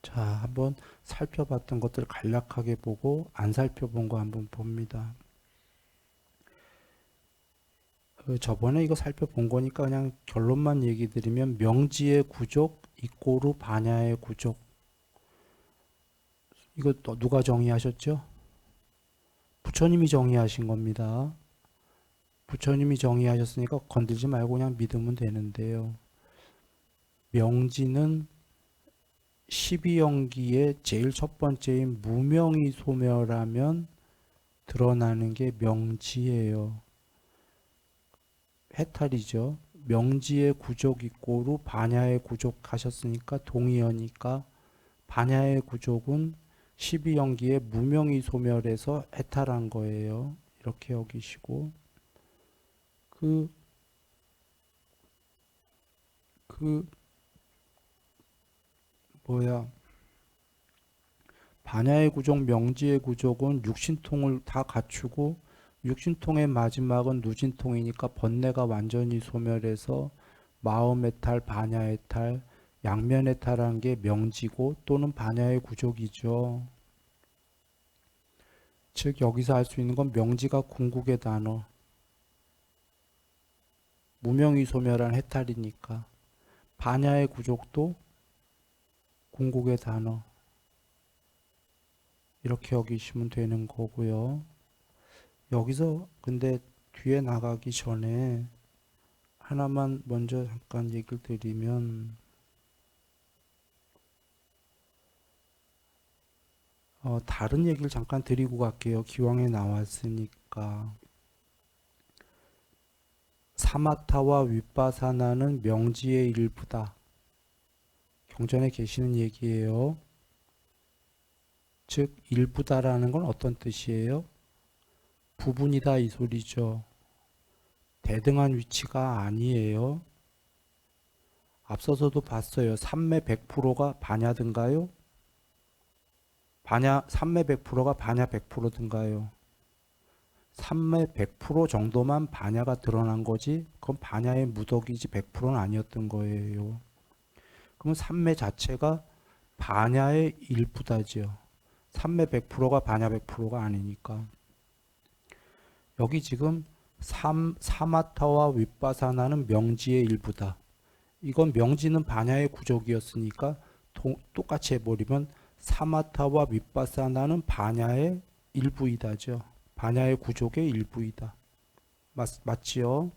자, 한번 살펴봤던 것들 간략하게 보고 안 살펴본 거 한번 봅니다. 저번에 이거 살펴본 거니까 그냥 결론만 얘기 드리면 명지의 구족 이꼬르 반야의 구족 이거 또 누가 정의하셨죠? 부처님이 정의하신 겁니다. 부처님이 정의하셨으니까 건들지 말고 그냥 믿으면 되는데요. 명지는 12연기의 제일 첫 번째인 무명이 소멸하면 드러나는 게 명지예요. 해탈이죠. 명지의 구족 이꼬르 반야의 구족 하셨으니까 동의어니까 반야의 구족은 12연기의 무명이 소멸해서 해탈한 거예요. 이렇게 여기시고 그, 그 뭐야 반야의 구족 명지의 구족은 육신통을 다 갖추고 육신통의 마지막은 누진통이니까 번뇌가 완전히 소멸해서 마음해탈, 반야해탈, 양면해탈한 게 명지고 또는 반야의 구족이죠. 즉 여기서 알 수 있는 건 명지가 궁극의 단어, 무명이 소멸한 해탈이니까 반야의 구족도 궁극의 단어, 이렇게 여기시면 되는 거고요. 여기서 근데 뒤에 나가기 전에 하나만 먼저 잠깐 얘기를 드리면, 다른 얘기를 잠깐 드리고 갈게요. 기왕에 나왔으니까. 사마타와 윗바사나는 명지의 일부다. 경전에 계시는 얘기예요. 즉 일부다라는 건 어떤 뜻이에요? 부분이다 이 소리죠. 대등한 위치가 아니에요. 앞서서도 봤어요. 삼매 100%가 반야든가요? 삼매 100%가 반야 100%든가요? 삼매 100% 정도만 반야가 드러난 거지 그건 반야의 무덕이지 100%는 아니었던 거예요. 그럼 삼매 자체가 반야의 일부다지요. 삼매 100%가 반야 100%가 아니니까. 여기 지금 사마타와 윗바사나는 명지의 일부다. 이건 명지는 반야의 구족이었으니까 똑같이 해버리면 사마타와 윗바사나는 반야의 일부이다죠. 반야의 구족의 일부이다. 맞지요?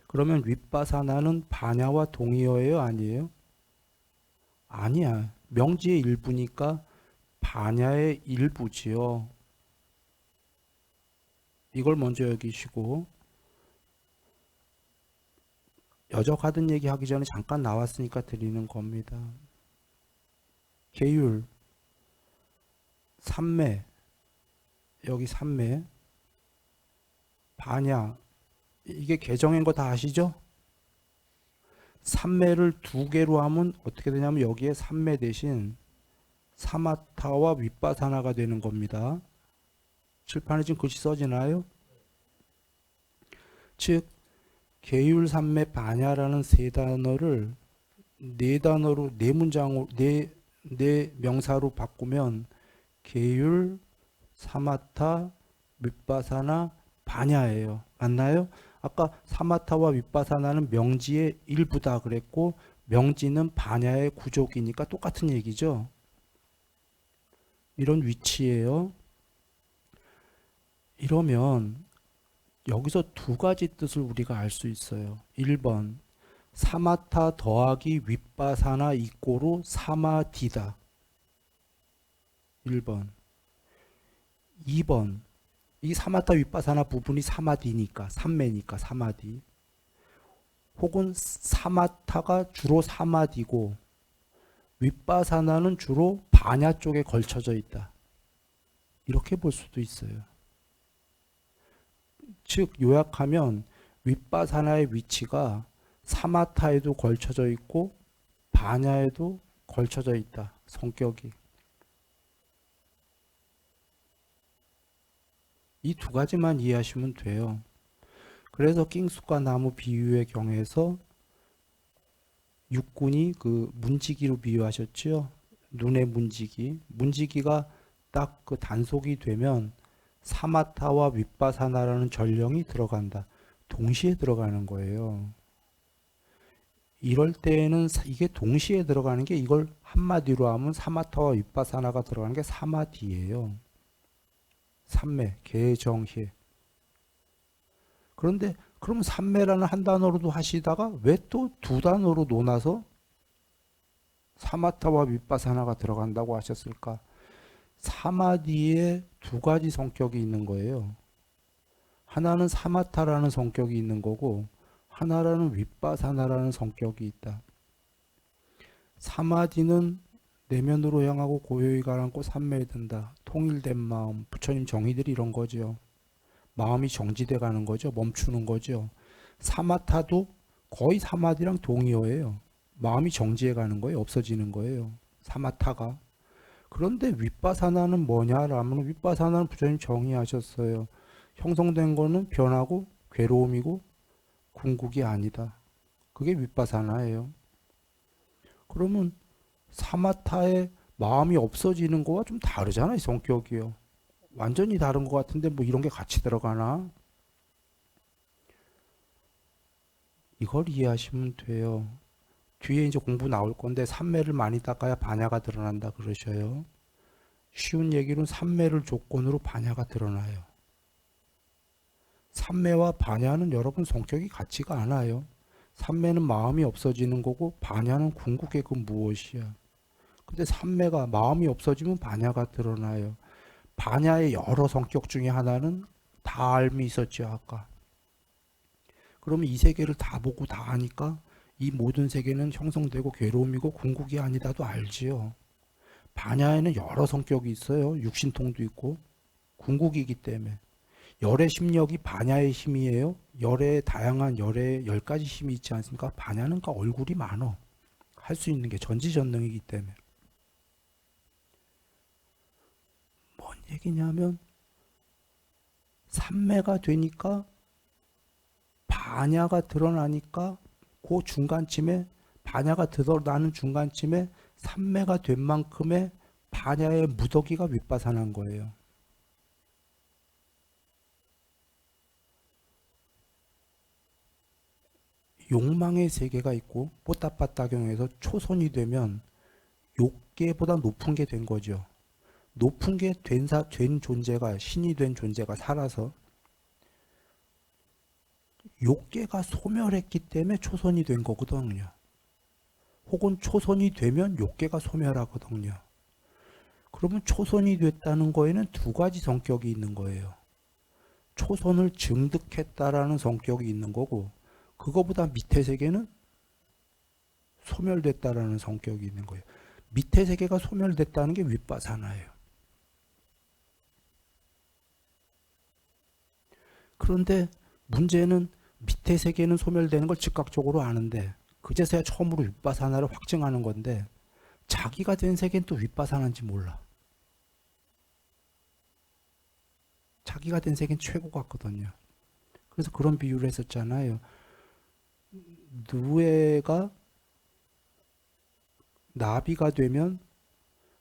그러면 윗바사나는 반야와 동의어예요? 아니에요? 아니야. 명지의 일부니까 반야의 일부지요. 이걸 먼저 여기시고, 여적하던 얘기 하기 전에 잠깐 나왔으니까 드리는 겁니다. 계율, 삼매, 여기 삼매, 반야, 이게 개정인 거 다 아시죠? 삼매를 두 개로 하면 어떻게 되냐면 여기에 삼매 대신 사마타와 윗바사나가 되는 겁니다. 칠판에 지금 글씨 써지나요? 즉 계율 삼매 반야라는 세 단어를 네 단어로 네 문장으로 네 명사로 바꾸면 계율, 사마타, 윗바사나, 반야예요. 맞나요? 아까 사마타와 윗바사나는 명지의 일부다 그랬고 명지는 반야의 구족이니까 똑같은 얘기죠. 이런 위치예요. 이러면 여기서 두 가지 뜻을 우리가 알 수 있어요. 1번 사마타 더하기 윗바사나 이꼬로 사마디다. 1번. 2번 이 사마타 윗바사나 부분이 사마디니까 삼매니까 사마디. 혹은 사마타가 주로 사마디고 윗바사나는 주로 반야 쪽에 걸쳐져 있다. 이렇게 볼 수도 있어요. 즉 요약하면 윗바사나의 위치가 사마타에도 걸쳐져 있고 반야에도 걸쳐져 있다. 성격이. 이 두 가지만 이해하시면 돼요. 그래서 낑수과 나무 비유의 경에서 육군이 그 문지기로 비유하셨죠. 눈의 문지기. 문지기가 딱 그 단속이 되면 사마타와 윗바사나라는 전령이 들어간다. 동시에 들어가는 거예요. 이럴 때에는 이게 동시에 들어가는 게 이걸 한마디로 하면 사마타와 윗바사나가 들어가는 게 사마디예요. 삼매, 개정해. 그런데 그럼 삼매라는 한 단어로도 하시다가 왜 또 두 단어로 논아서 사마타와 윗바사나가 들어간다고 하셨을까? 사마디에 두 가지 성격이 있는 거예요. 하나는 사마타라는 성격이 있는 거고 하나라는 윗바사나라는 성격이 있다. 사마디는 내면으로 향하고 고요히 가라앉고 삼매에 든다. 통일된 마음, 부처님 정의들이 이런 거죠. 마음이 정지돼 가는 거죠. 멈추는 거죠. 사마타도 거의 사마디랑 동의어예요. 마음이 정지해 가는 거예요. 없어지는 거예요. 사마타가. 그런데 윗바사나는 뭐냐라면 윗바사나는 부처님 정의하셨어요. 형성된 거는 변하고 괴로움이고 궁극이 아니다. 그게 윗바사나예요. 그러면 사마타의 마음이 없어지는 거와 좀 다르잖아요, 성격이요. 완전히 다른 것 같은데 뭐 이런 게 같이 들어가나? 이걸 이해하시면 돼요. 뒤에 이제 공부 나올 건데 삼매를 많이 닦아야 반야가 드러난다 그러셔요. 쉬운 얘기는 삼매를 조건으로 반야가 드러나요. 삼매와 반야는 여러분 성격이 같지가 않아요. 삼매는 마음이 없어지는 거고 반야는 궁극의 그 무엇이야. 근데 삼매가 마음이 없어지면 반야가 드러나요. 반야의 여러 성격 중에 하나는 다알미 있었죠 아까. 그러면 이 세계를 다 보고 다 아니까 이 모든 세계는 형성되고 괴로움이고 궁극이 아니다도 알지요. 반야에는 여러 성격이 있어요. 육신통도 있고 궁극이기 때문에. 열의 심력이 반야의 힘이에요. 열의 다양한 열의 10가지 힘이 있지 않습니까? 반야는 그러니까 얼굴이 많어. 할 수 있는 게 전지전능이기 때문에. 뭔 얘기냐면 삼매가 되니까 반야가 드러나니까 그 중간쯤에 반야가 드러나는 중간쯤에 삼매가 된 만큼의 반야의 무더기가 윗바산한 거예요. 욕망의 세계가 있고 뽀따빠따경에서 초선이 되면 욕계보다 높은 게 된 거죠. 높은 게 된 존재가 신이 된 존재가 살아서 욕계가 소멸했기 때문에 초선이 된 거거든요. 혹은 초선이 되면 욕계가 소멸하거든요. 그러면 초선이 됐다는 거에는 두 가지 성격이 있는 거예요. 초선을 증득했다라는 성격이 있는 거고 그거보다 밑에 세계는 소멸됐다라는 성격이 있는 거예요. 밑에 세계가 소멸됐다는 게 윗바사나예요. 그런데 문제는 밑에 세계는 소멸되는 걸 즉각적으로 아는데 그제서야 처음으로 윗바사나를 확증하는 건데 자기가 된 세계는 또 윗바사나인지 몰라. 자기가 된 세계는 최고 같거든요. 그래서 그런 비유를 했었잖아요. 누에가 나비가 되면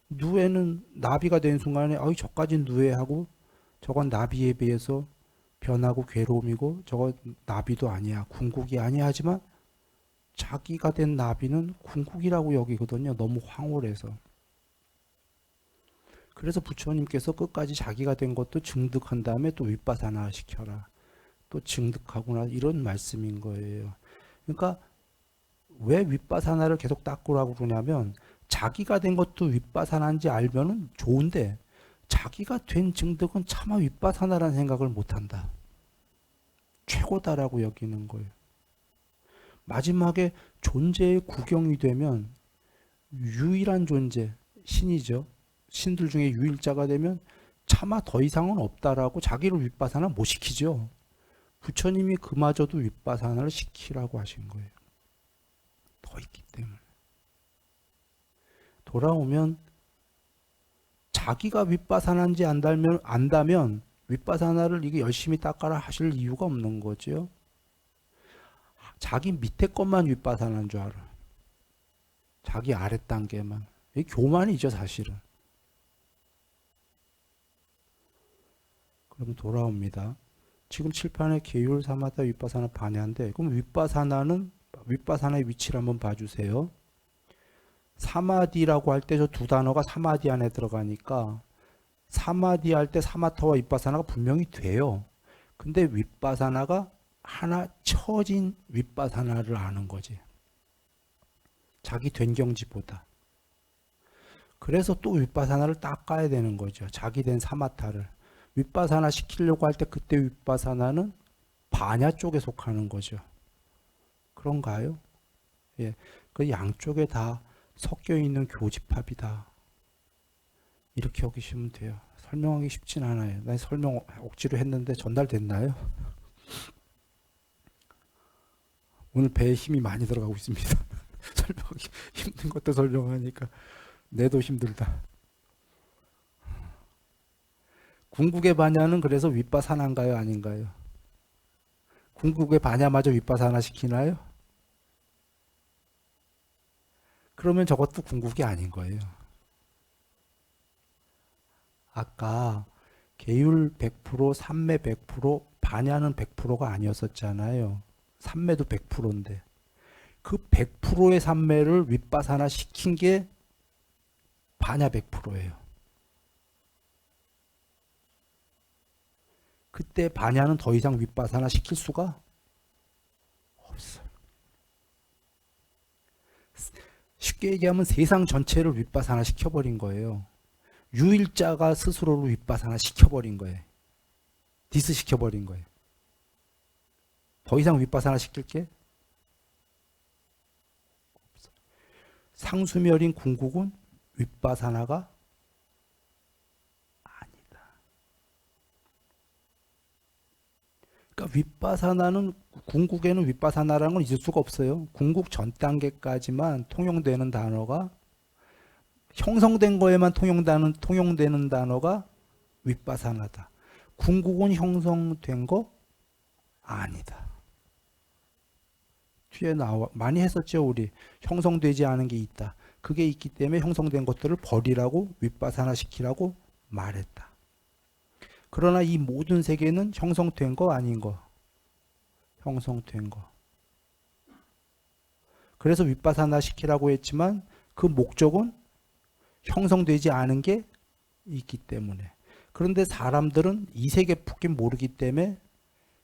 누에는 나비가 된 순간에 어이 저까지 누에하고 저건 나비에 비해서 변하고 괴로움이고 저건 나비도 아니야 궁극이 아니야 하지만 자기가 된 나비는 궁극이라고 여기거든요. 너무 황홀해서. 그래서 부처님께서 끝까지 자기가 된 것도 증득한 다음에 또 윗바사나 시켜라. 또 증득하구나 이런 말씀인 거예요. 그러니까 왜 윗바사나를 계속 닦으라고 그러냐면 자기가 된 것도 윗바사나인지 알면은 좋은데 자기가 된 증득은 차마 윗바사나라는 생각을 못한다. 최고다라고 여기는 거예요. 마지막에 존재의 구경이 되면 유일한 존재, 신이죠. 신들 중에 유일자가 되면 차마 더 이상은 없다라고 자기를 윗바사나 못 시키죠. 부처님이 그마저도 윗바사나를 시키라고 하신 거예요. 더 있기 때문에. 돌아오면 자기가 윗바사나인지 안다면 윗바사나를 이게 열심히 닦아라 하실 이유가 없는 거죠. 자기 밑에 것만 윗바사나인 줄 알아. 자기 아래 단계만. 이게 교만이죠 사실은. 그럼 돌아옵니다. 지금 칠판에 계율 사마다 윗바사나 반야인데 그럼 윗바사나의 위치를 한번 봐주세요. 사마디라고 할 때 저 두 단어가 사마디 안에 들어가니까 사마디 할 때 사마타와 윗바사나가 분명히 돼요. 근데 윗바사나가 하나 처진 윗바사나를 아는 거지. 자기 된 경지보다. 그래서 또 윗바사나를 닦아야 되는 거죠. 자기 된 사마타를. 윗바사나 시키려고 할 때 그때 윗바사나는 반야 쪽에 속하는 거죠. 그런가요? 예. 그 양쪽에 다 섞여 있는 교집합이다. 이렇게 여기시면 돼요. 설명하기 쉽진 않아요. 난 설명 억지로 했는데 전달됐나요? 오늘 배에 힘이 많이 들어가고 있습니다. 설명하기 힘든 것도 설명하니까 내도 힘들다. 궁극의 반야는 그래서 윗바사나인가요? 아닌가요? 궁극의 반야마저 윗바사나 시키나요? 그러면 저것도 궁극이 아닌 거예요. 아까 계율 100%, 삼매 100%, 반야는 100%가 아니었었잖아요. 삼매도 100%인데. 그 100%의 삼매를 윗바사나 시킨 게 반야 100%예요. 그때 반야는 더 이상 윗바사나 시킬 수가 없어요. 쉽게 얘기하면 세상 전체를 윗바사나 시켜버린 거예요. 유일자가 스스로를 윗바사나 시켜버린 거예요. 디스 시켜버린 거예요. 더 이상 윗바사나 시킬 게 없어요. 상수멸인 궁극은 윗바사나가 아니다. 그러니까 윗바사나는 궁극에는 윗바사나라는 건 있을 수가 없어요. 궁극 전 단계까지만 통용되는 단어가 형성된 거에만 통용되는 단어가 윗바사나다. 궁극은 형성된 거 아니다. 뒤에 많이 했었죠, 우리. 형성되지 않은 게 있다. 그게 있기 때문에 형성된 것들을 버리라고 윗바사나 시키라고 말했다. 그러나 이 모든 세계는 형성된 거 아닌 거. 형성된 거. 그래서 윗바사나 시키라고 했지만 그 목적은 형성되지 않은 게 있기 때문에. 그런데 사람들은 이 세계 풍경 모르기 때문에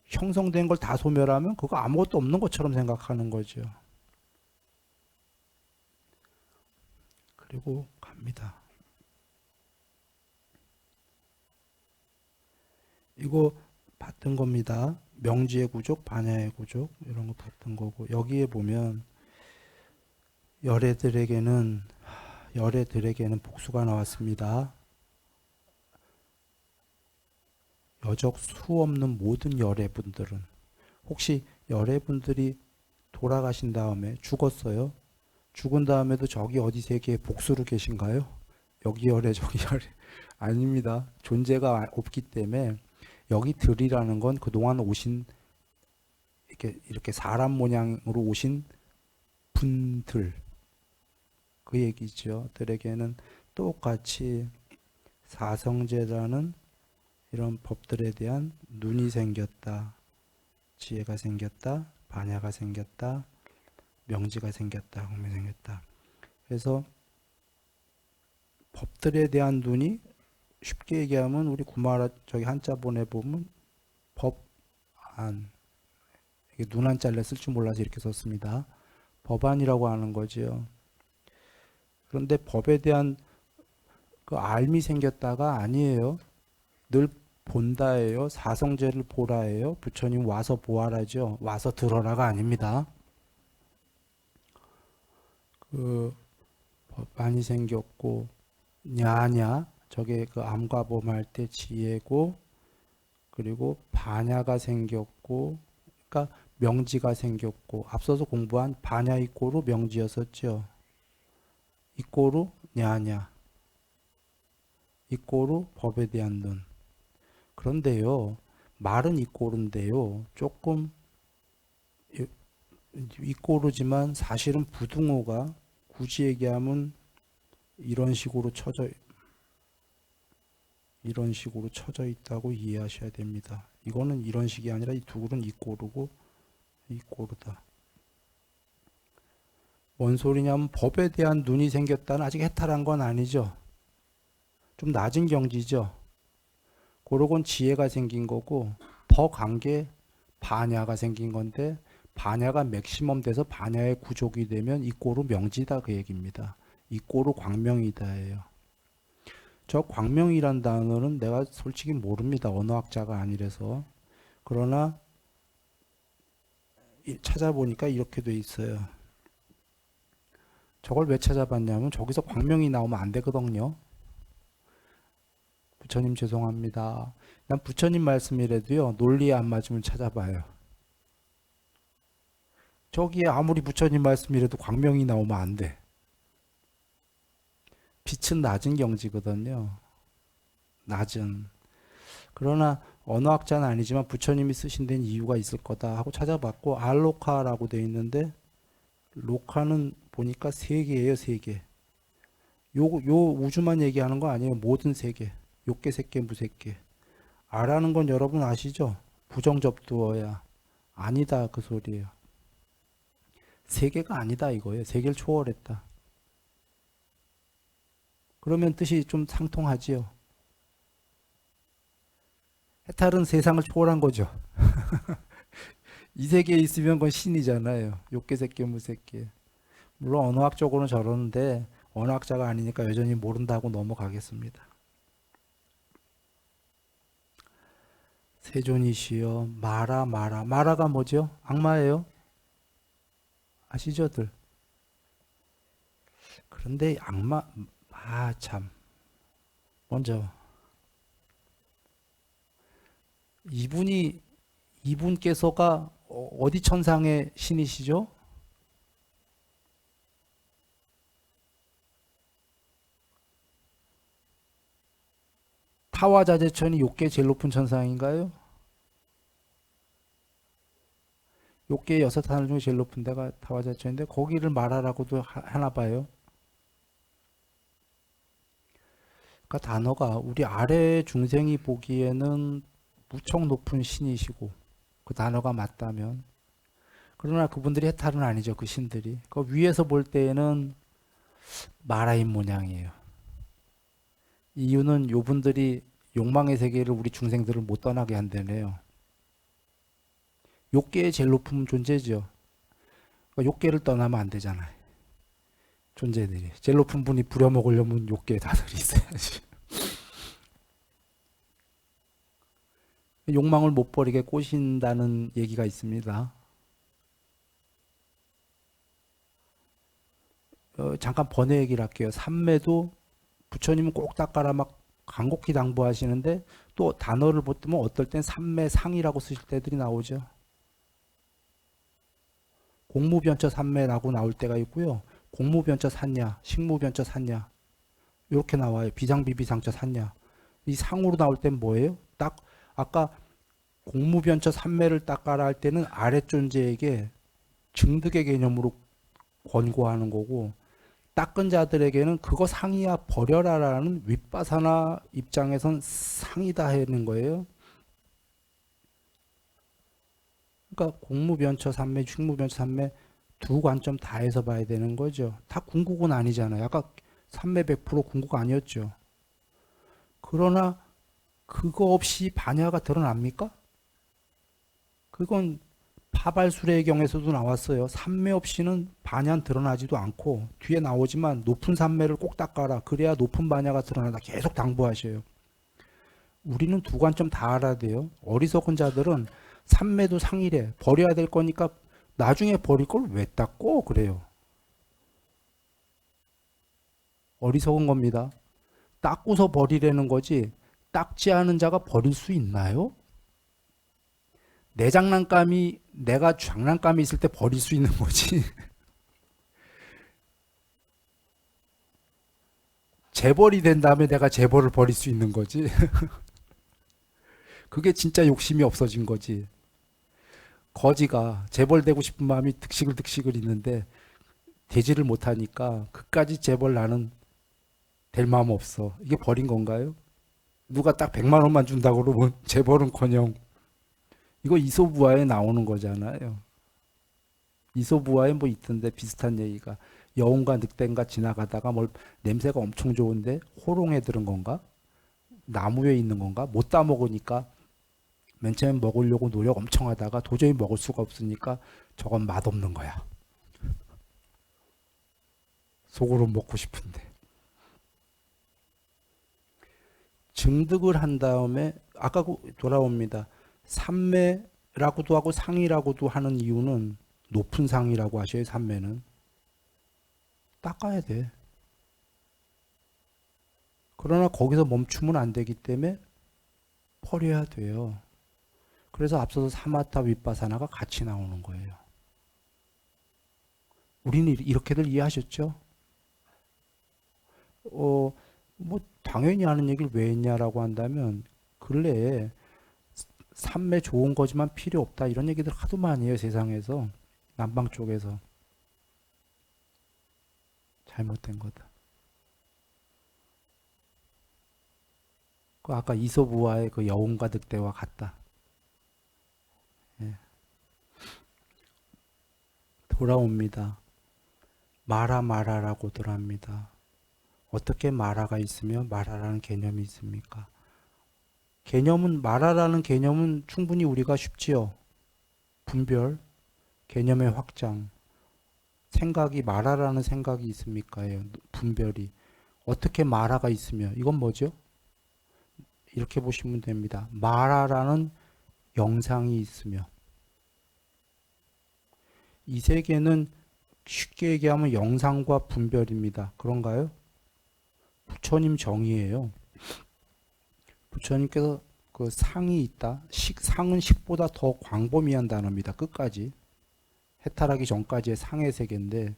형성된 걸 다 소멸하면 그거 아무것도 없는 것처럼 생각하는 거죠. 그리고 갑니다. 이거 봤던 겁니다. 명지의 구족, 반야의 구족 이런 거 봤던 거고, 여기에 보면 열애들에게는 복수가 나왔습니다. 여적 수 없는 모든 열애분들은, 혹시 열애분들이 돌아가신 다음에 죽었어요? 죽은 다음에도 저기 어디 세계에 복수로 계신가요? 여기 열애 저기 열애 아닙니다. 존재가 없기 때문에 여기 들이라는 건 그동안 오신 이렇게 사람 모양으로 오신 분들, 그 얘기죠. 들에게는 똑같이 사성제라는 이런 법들에 대한 눈이 생겼다, 지혜가 생겼다, 반야가 생겼다, 명지가 생겼다, 공명이 생겼다. 그래서 법들에 대한 눈이, 쉽게 얘기하면 우리 구마라 저기 한자 보내보면 법안, 이게 눈 한자를 쓸 줄 몰라서 이렇게 썼습니다. 법안이라고 하는 거죠. 그런데 법에 대한 그 알미 생겼다가 아니에요. 늘 본다예요. 사성제를 보라예요. 부처님 와서 보아라죠. 와서 들어라가 아닙니다. 그 법안이 생겼고, 냐냐, 저게 그 암과범할 때 지혜고, 그리고 반야가 생겼고, 그러니까 명지가 생겼고, 앞서서 공부한 반야 이꼬로 명지였었죠. 이꼬로 냐냐, 이꼬로 법에 대한 눈. 그런데요, 말은 이꼬르인데요, 조금 이꼬르지만 사실은 부등호가 굳이 얘기하면 이런 식으로 쳐져 있다고 이해하셔야 됩니다. 이거는 이런 식이 아니라 이 둘은 이꼬르고 이꼬르다. 뭔 소리냐면 법에 대한 눈이 생겼다는, 아직 해탈한 건 아니죠. 좀 낮은 경지죠. 그러곤 지혜가 생긴 거고, 더 간 게 반야가 생긴 건데, 반야가 맥시멈 돼서 반야의 구족이 되면 이꼬르 명지다, 그 얘기입니다. 이꼬르 광명이다예요. 저 광명이란 단어는 내가 솔직히 모릅니다. 언어학자가 아니라서. 그러나 찾아보니까 이렇게 돼 있어요. 저걸 왜 찾아봤냐면 저기서 광명이 나오면 안 되거든요. 부처님 죄송합니다. 난 부처님 말씀이라도요, 논리에 안 맞으면 찾아봐요. 저기에 아무리 부처님 말씀이라도 광명이 나오면 안 돼. 빛은 낮은 경지거든요. 낮은. 그러나 언어학자는 아니지만 부처님이 쓰신 데는 이유가 있을 거다 하고 찾아봤고 알로카라고 돼 있는데 로카는 보니까 세 개예요, 세 개. 요 우주만 얘기하는 거 아니에요. 모든 세계. 욕계, 색계, 무색계. 아라는 건 여러분 아시죠? 부정접두어야. 아니다 그 소리예요. 세계가 아니다 이거예요. 세계를 초월했다. 그러면 뜻이 좀 상통하지요. 해탈은 세상을 초월한 거죠. 이 세계에 있으면 그건 신이잖아요. 욕계, 색계, 무색계. 물론 언어학적으로는 저러는데 언어학자가 아니니까 여전히 모른다고 넘어가겠습니다. 세존이시여 마라 마라. 마라가 뭐죠? 악마예요. 아시죠들? 그런데 악마 참 먼저 이분께서가 어디 천상의 신이시죠? 타와자재천이 욕계 제일 높은 천상인가요? 욕계 여섯 하늘 중에 제일 높은 데가 타와자천인데 거기를 말하라고도 하나 봐요. 그러니까 단어가 우리 아래 중생이 보기에는 무척 높은 신이시고 그 단어가 맞다면 그러나 그분들이 해탈은 아니죠. 그 신들이. 그 위에서 볼 때에는 마라인 모양이에요. 이유는 요분들이 욕망의 세계를 우리 중생들을 못 떠나게 한다네요. 욕계의 제일 높은 존재죠. 그러니까 욕계를 떠나면 안 되잖아요. 존재들이. 제일 높은 분이 부려먹으려면 욕계에 다들이 있어야지. 욕망을 못 버리게 꼬신다는 얘기가 있습니다. 잠깐 번외 얘기를 할게요. 삼매도 부처님은 꼭 닦아라 막 간곡히 당부하시는데 또 단어를 보면 어떨 땐 삼매상이라고 쓰실 때들이 나오죠. 공무변처 삼매라고 나올 때가 있고요. 공무변처 산냐, 식무변처 산냐 이렇게 나와요. 비상비비상처 산냐. 이 상으로 나올 땐 뭐예요? 딱 아까 공무변처 삼매를 닦아라 할 때는 아래 존재에게 증득의 개념으로 권고하는 거고 닦은 자들에게는 그거 상이야 버려라라는 윗바사나 입장에선 상이다 하는 거예요. 그러니까 공무변처 삼매, 식무변처 삼매 두 관점 다 해서 봐야 되는 거죠. 다 궁극은 아니잖아요. 아까 삼매 100% 궁극 아니었죠. 그러나 그거 없이 반야가 드러납니까? 그건 파발술의 경에서도 나왔어요. 삼매 없이는 반야는 드러나지도 않고 뒤에 나오지만 높은 삼매를 꼭 닦아라. 그래야 높은 반야가 드러난다. 계속 당부하셔요. 우리는 두 관점 다 알아야 돼요. 어리석은 자들은 삼매도 상이래. 버려야 될 거니까 나중에 버릴 걸 왜 닦고 그래요. 어리석은 겁니다. 닦고서 버리려는 거지 닦지 않은 자가 버릴 수 있나요? 내가 장난감이 있을 때 버릴 수 있는 거지. 재벌이 된 다음에 내가 재벌을 버릴 수 있는 거지. 그게 진짜 욕심이 없어진 거지. 거지가 재벌 되고 싶은 마음이 득식을 있는데 되지를 못하니까 그까지 재벌 나는 될 마음 없어. 이게 버린 건가요? 누가 딱 100만 원만 준다고 그러면 재벌은커녕 이거 이소부화에 나오는 거잖아요. 이소부화에 뭐 있던데 비슷한 얘기가 여운과 늑대인가 지나가다가 뭘 냄새가 엄청 좋은데 호롱에 들은 건가? 나무에 있는 건가? 못 따먹으니까 맨 처음에 먹으려고 노력 엄청 하다가 도저히 먹을 수가 없으니까 저건 맛없는 거야. 속으로 먹고 싶은데. 증득을 한 다음에 아까 돌아옵니다. 삼매라고도 하고 상이라고도 하는 이유는 높은 상이라고 하셔요. 삼매는. 닦아야 돼. 그러나 거기서 멈추면 안 되기 때문에 버려야 돼요. 그래서 앞서서 사마타 윗바사나가 같이 나오는 거예요. 우리는 이렇게들 이해하셨죠? 뭐 당연히 하는 얘기를 왜 했냐라고 한다면 근래에 삼매 좋은 거지만 필요 없다 이런 얘기들 하도 많이 해요. 세상에서. 남방 쪽에서. 잘못된 거다. 그 아까 이솝우화의 그 여운과 늑대와 같다. 예. 돌아옵니다. 마라라고들 합니다. 어떻게 마라가 있으며 마라라는 개념이 있습니까? 마라라는 개념은 충분히 우리가 쉽지요. 분별, 개념의 확장, 마라라는 생각이 있습니까? 분별이. 어떻게 마라가 있으며, 이건 뭐죠? 이렇게 보시면 됩니다. 마라라는 영상이 있으며, 이 세계는 쉽게 얘기하면 영상과 분별입니다. 그런가요? 부처님 정의예요. 부처님께서 그 상이 있다. 상은 식보다 더 광범위한 단어입니다. 끝까지. 해탈하기 전까지의 상의 세계인데,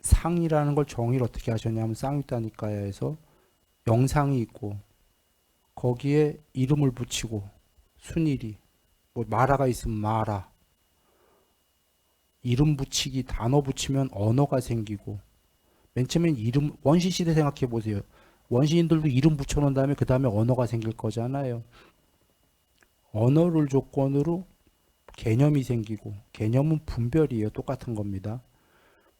상이라는 걸 정의를 어떻게 하셨냐면 쌍유다니까야에서 영상이 있고 거기에 이름을 붙이고 순일이 뭐 마라가 있으면 마라, 이름 붙이기, 단어 붙이면 언어가 생기고, 맨 처음엔 원시 시대 생각해 보세요. 원시인들도 이름 붙여놓은 다음에 그 다음에 언어가 생길 거잖아요. 언어를 조건으로 개념이 생기고, 개념은 분별이에요. 똑같은 겁니다.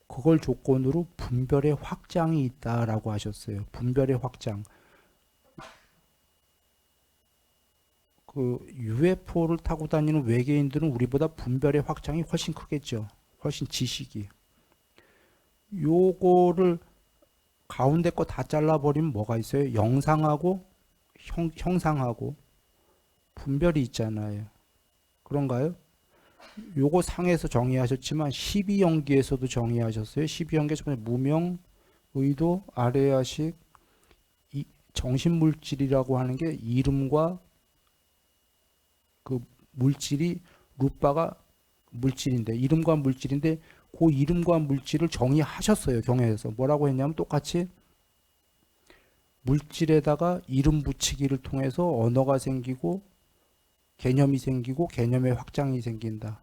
그걸 조건으로 분별의 확장이 있다라고 하셨어요. 분별의 확장. 그 UFO를 타고 다니는 외계인들은 우리보다 분별의 확장이 훨씬 크겠죠. 훨씬 지식이. 요거를 가운데 거 다 잘라버리면 뭐가 있어요? 영상하고 형상하고 분별이 있잖아요. 그런가요? 요거 상에서 정의하셨지만 12연기에서도 정의하셨어요. 12연기 첫 번째 무명, 의도, 아래야식, 정신물질이라고 하는 게 이름과 그 물질이 루빠가 물질인데, 이름과 물질인데 그 이름과 물질을 정의하셨어요. 경에서 뭐라고 했냐면 똑같이 물질에다가 이름 붙이기를 통해서 언어가 생기고 개념이 생기고 개념의 확장이 생긴다.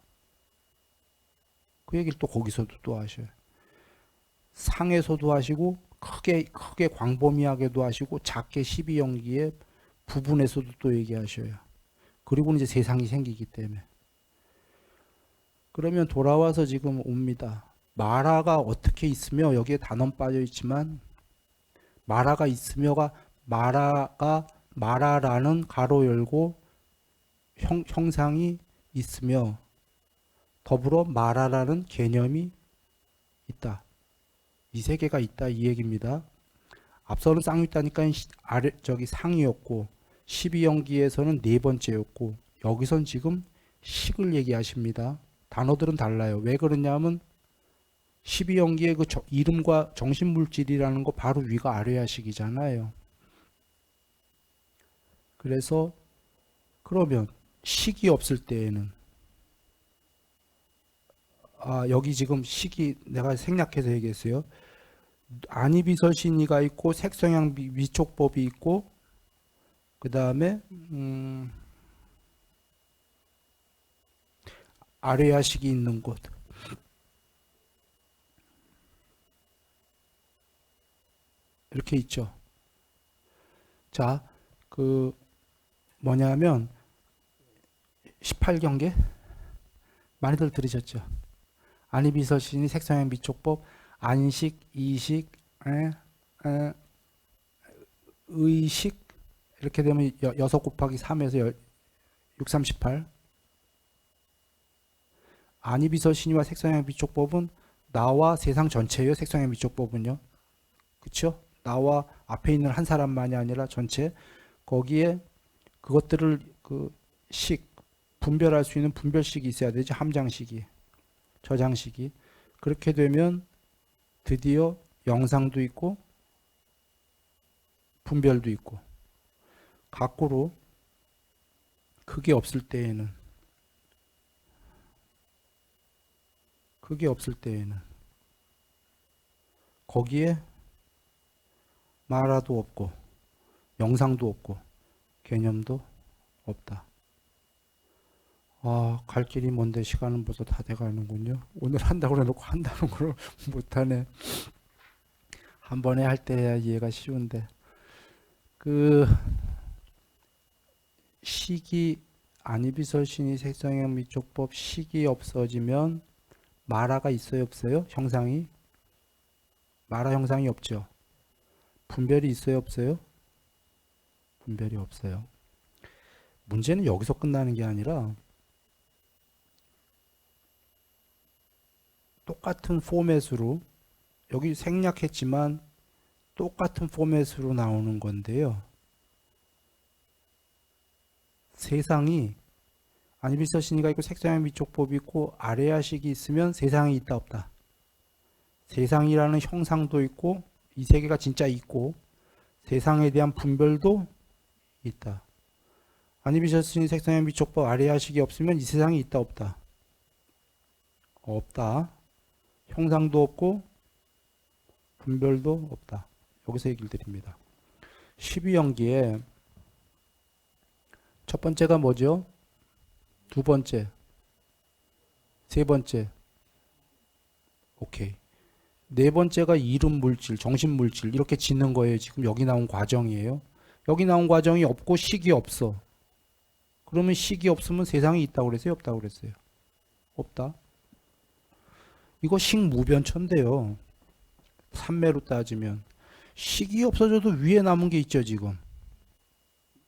그 얘기를 또 거기서도 또 하셔요. 상에서도 하시고 크게 광범위하게도 하시고 작게 12연기의 부분에서도 또 얘기하셔요. 그리고는 이제 세상이 생기기 때문에. 그러면 돌아와서 지금 옵니다. 마라가 어떻게 있으며, 여기에 단언 빠져 있지만 마라가 있으며가 마라라는 가로 열고 형상이 있으며 더불어 마라라는 개념이 있다. 이 세계가 있다 이 얘기입니다. 앞서는 쌍유다니까 저기 상이었고 12연기에서는 네 번째였고 여기선 지금 식을 얘기하십니다. 단어들은 달라요. 왜 그러냐면 12연기의 그 이름과 정신물질이라는 거 바로 위가 아래야식이잖아요. 그래서 그러면 식이 없을 때에는 여기 지금 식이 내가 생략해서 얘기했어요. 안이비설신이가 있고 색성향 미촉법이 있고 그 다음에 아래야식이 있는 곳. 이렇게 있죠. 자, 그 뭐냐면 18경계 많이들 들으셨죠? 안이비설신이 색성향 미촉법, 안식, 이식, 의식 이렇게 되면 6 곱하기 3에서 6, 38. 안이비설신이와 색성향 미촉법은 나와 세상 전체예요. 색성향 미촉법은요. 그쵸? 나와 앞에 있는 한 사람만이 아니라 전체. 거기에 그것들을 분별할 수 있는 분별식이 있어야 되죠. 함장식이, 저장식이. 그렇게 되면 드디어 영상도 있고 분별도 있고. 거꾸로 그게 없을 때에는 거기에 마라도 없고 영상도 없고 개념도 없다. 아, 갈 길이 먼데 시간은 벌써 다 돼가는군요. 오늘 한다고 해놓고 한다는 걸 못하네. 한 번에 할 때야 이해가 쉬운데. 그 식이 안이비설신이 색상형 미촉법 식이 없어지면 마라가 있어요 없어요? 형상이? 마라 형상이 없죠. 분별이 있어요 없어요? 분별이 없어요. 문제는 여기서 끝나는 게 아니라 똑같은 포맷으로 여기 생략했지만 똑같은 포맷으로 나오는 건데요. 세상이 안이비설신이가 있고 색상형 미촉법이 있고 아레아식이 있으면 세상이 있다 없다. 세상이라는 형상도 있고 이 세계가 진짜 있고 세상에 대한 분별도 있다. 안이비설신이 색상형 미촉법 아레아식이 없으면 이 세상이 있다 없다. 없다. 형상도 없고 분별도 없다. 여기서 얘기를 드립니다. 12연기에 첫 번째가 뭐죠? 두 번째, 세 번째, 오케이. 네 번째가 이름 물질, 정신 물질 이렇게 짓는 거예요. 지금 여기 나온 과정이에요. 여기 나온 과정이 없고 식이 없어. 그러면 식이 없으면 세상이 있다고 그랬어요? 없다고 그랬어요? 없다. 이거 식무변천대요. 삼매로 따지면 식이 없어져도 위에 남은 게 있죠. 지금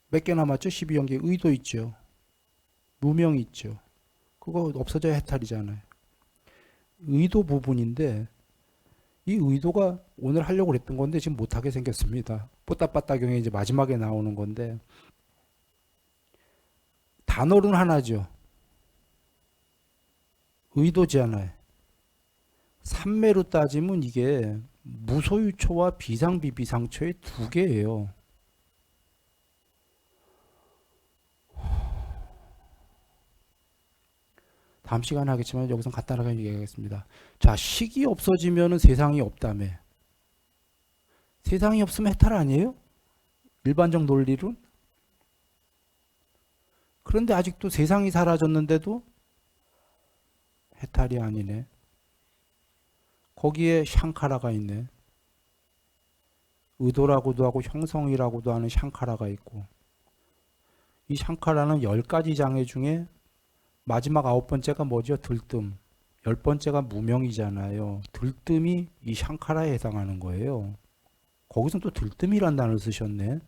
몇 개 남았죠? 12연계 의도 있죠. 무명이 있죠. 그거 없어져야 해탈이잖아요. 의도 부분인데 이 의도가 오늘 하려고 그랬던 건데 지금 못하게 생겼습니다. 뽀따빠따경에 이제 마지막에 나오는 건데 단어는 하나죠. 의도잖아요. 삼매로 따지면 이게 무소유초와 비상비비상초의 두 개예요. 다음 시간에 하겠지만 여기서 간단하게 얘기하겠습니다. 자, 식이 없어지면 세상이 없다며. 세상이 없으면 해탈 아니에요? 일반적 논리론? 그런데 아직도 세상이 사라졌는데도 해탈이 아니네. 거기에 샹카라가 있네. 의도라고도 하고 형성이라고도 하는 샹카라가 있고 이 샹카라는 10가지 장애 중에 마지막 9번째가 뭐죠? 들뜸. 10번째가 무명이잖아요. 들뜸이 이 샹카라에 해당하는 거예요. 거기서는 또 들뜸이란 단어를 쓰셨네.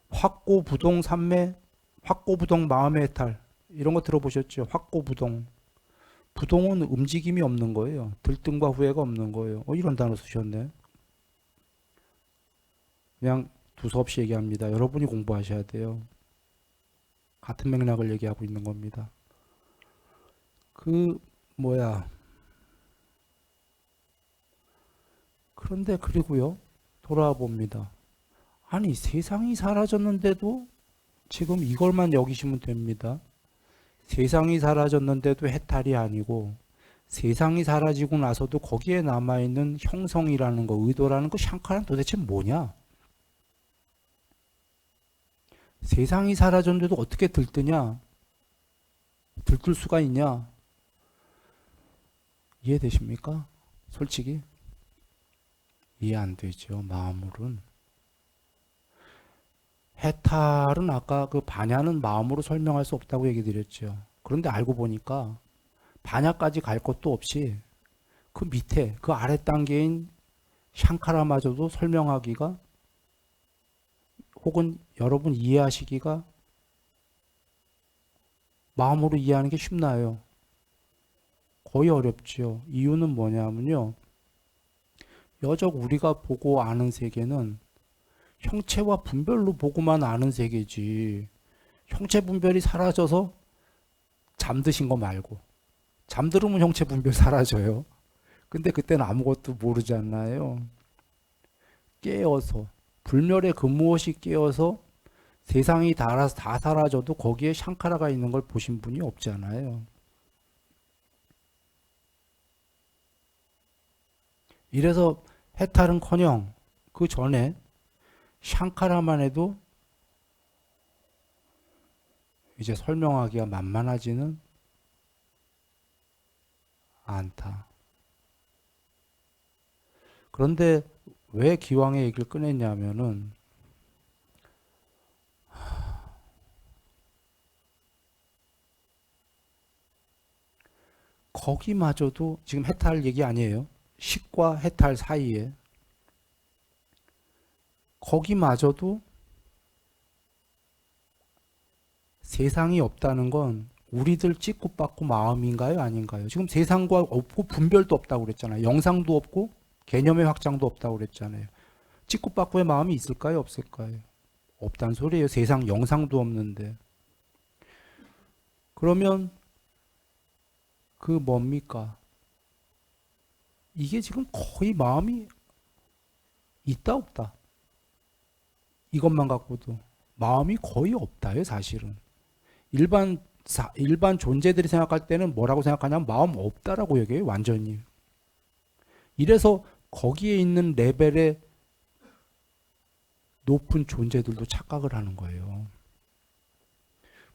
확고부동 삼매, 확고부동 마음의 해탈 이런 거 들어보셨죠? 확고부동. 부동은 움직임이 없는 거예요. 들뜸과 후회가 없는 거예요. 이런 단어 쓰셨네. 그냥 두서없이 얘기합니다. 여러분이 공부하셔야 돼요. 같은 맥락을 얘기하고 있는 겁니다. 그런데 그리고요. 돌아와 봅니다. 아니 세상이 사라졌는데도 지금 이걸만 여기시면 됩니다. 세상이 사라졌는데도 해탈이 아니고 세상이 사라지고 나서도 거기에 남아있는 형성이라는 거, 의도라는 거, 샹카라는 도대체 뭐냐? 세상이 사라졌는데도 어떻게 들뜨냐? 들뜰 수가 있냐? 이해되십니까? 솔직히 이해 안 되죠. 마음으로는. 해탈은 아까 그 반야는 마음으로 설명할 수 없다고 얘기 드렸죠. 그런데 알고 보니까 반야까지 갈 것도 없이 그 밑에 그 아래 단계인 샹카라마저도 설명하기가 혹은 여러분 이해하시기가 마음으로 이해하는 게 쉽나요? 거의 어렵죠. 이유는 뭐냐면요. 여적 우리가 보고 아는 세계는 형체와 분별로 보고만 아는 세계지. 형체 분별이 사라져서 잠드신 거 말고. 잠들으면 형체 분별 사라져요. 근데 그때는 아무것도 모르잖아요. 깨어서 불멸의 그 무엇이 깨어서 세상이 다 사라져도 거기에 샹카라가 있는 걸 보신 분이 없잖아요. 이래서 해탈은커녕 그 전에 샹카라만 해도 이제 설명하기가 만만하지는 않다. 그런데 왜 기왕의 얘기를 꺼냈냐면은 거기마저도 지금 해탈 얘기 아니에요. 식과 해탈 사이에 거기마저도 세상이 없다는 건 우리들 찍고 받고 마음인가요? 아닌가요? 지금 세상과 없고 분별도 없다고 그랬잖아요. 영상도 없고 개념의 확장도 없다고 그랬잖아요. 찍고 받고의 마음이 있을까요? 없을까요? 없단 소리예요. 세상 영상도 없는데. 그러면 그 뭡니까? 이게 지금 거의 마음이 있다 없다. 이것만 갖고도 마음이 거의 없다요, 사실은. 일반 존재들이 생각할 때는 뭐라고 생각하냐면 마음 없다라고 얘기해요, 완전히. 이래서 거기에 있는 레벨의 높은 존재들도 착각을 하는 거예요.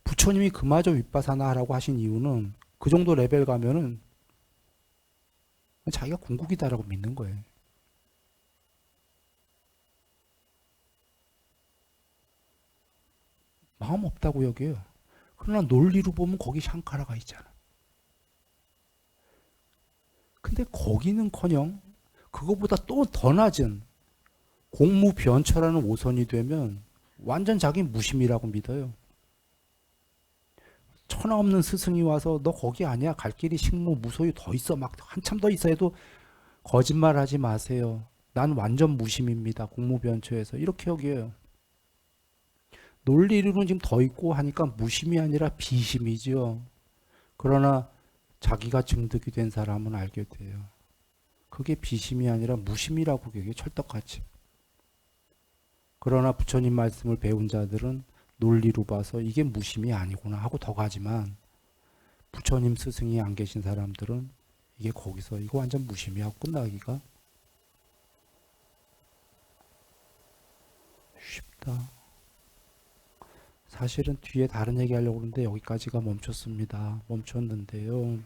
부처님이 그마저 윗바사나 하라고 하신 이유는 그 정도 레벨 가면은 자기가 궁극이다라고 믿는 거예요. 마음 없다고 여겨요. 그러나 논리로 보면 거기 샹카라가 있잖아. 근데 거기는커녕 그거보다 또 더 낮은 공무변처라는 오선이 되면 완전 자기 무심이라고 믿어요. 천하 없는 스승이 와서 너 거기 아니야. 갈 길이 식무 무소유 더 있어. 막 한참 더 있어 해도 거짓말하지 마세요. 난 완전 무심입니다. 공무변처에서 이렇게 여겨요. 논리로는 지금 더 있고 하니까 무심이 아니라 비심이죠. 그러나 자기가 증득이 된 사람은 알게 돼요. 그게 비심이 아니라 무심이라고 얘기해요. 철떡같이. 그러나 부처님 말씀을 배운 자들은 논리로 봐서 이게 무심이 아니구나 하고 더 가지만 부처님 스승이 안 계신 사람들은 이게 거기서 이거 완전 무심이하고 끝나기가 쉽다. 사실은 뒤에 다른 얘기 하려고 그러는데 여기까지가 멈췄습니다. 멈췄는데요.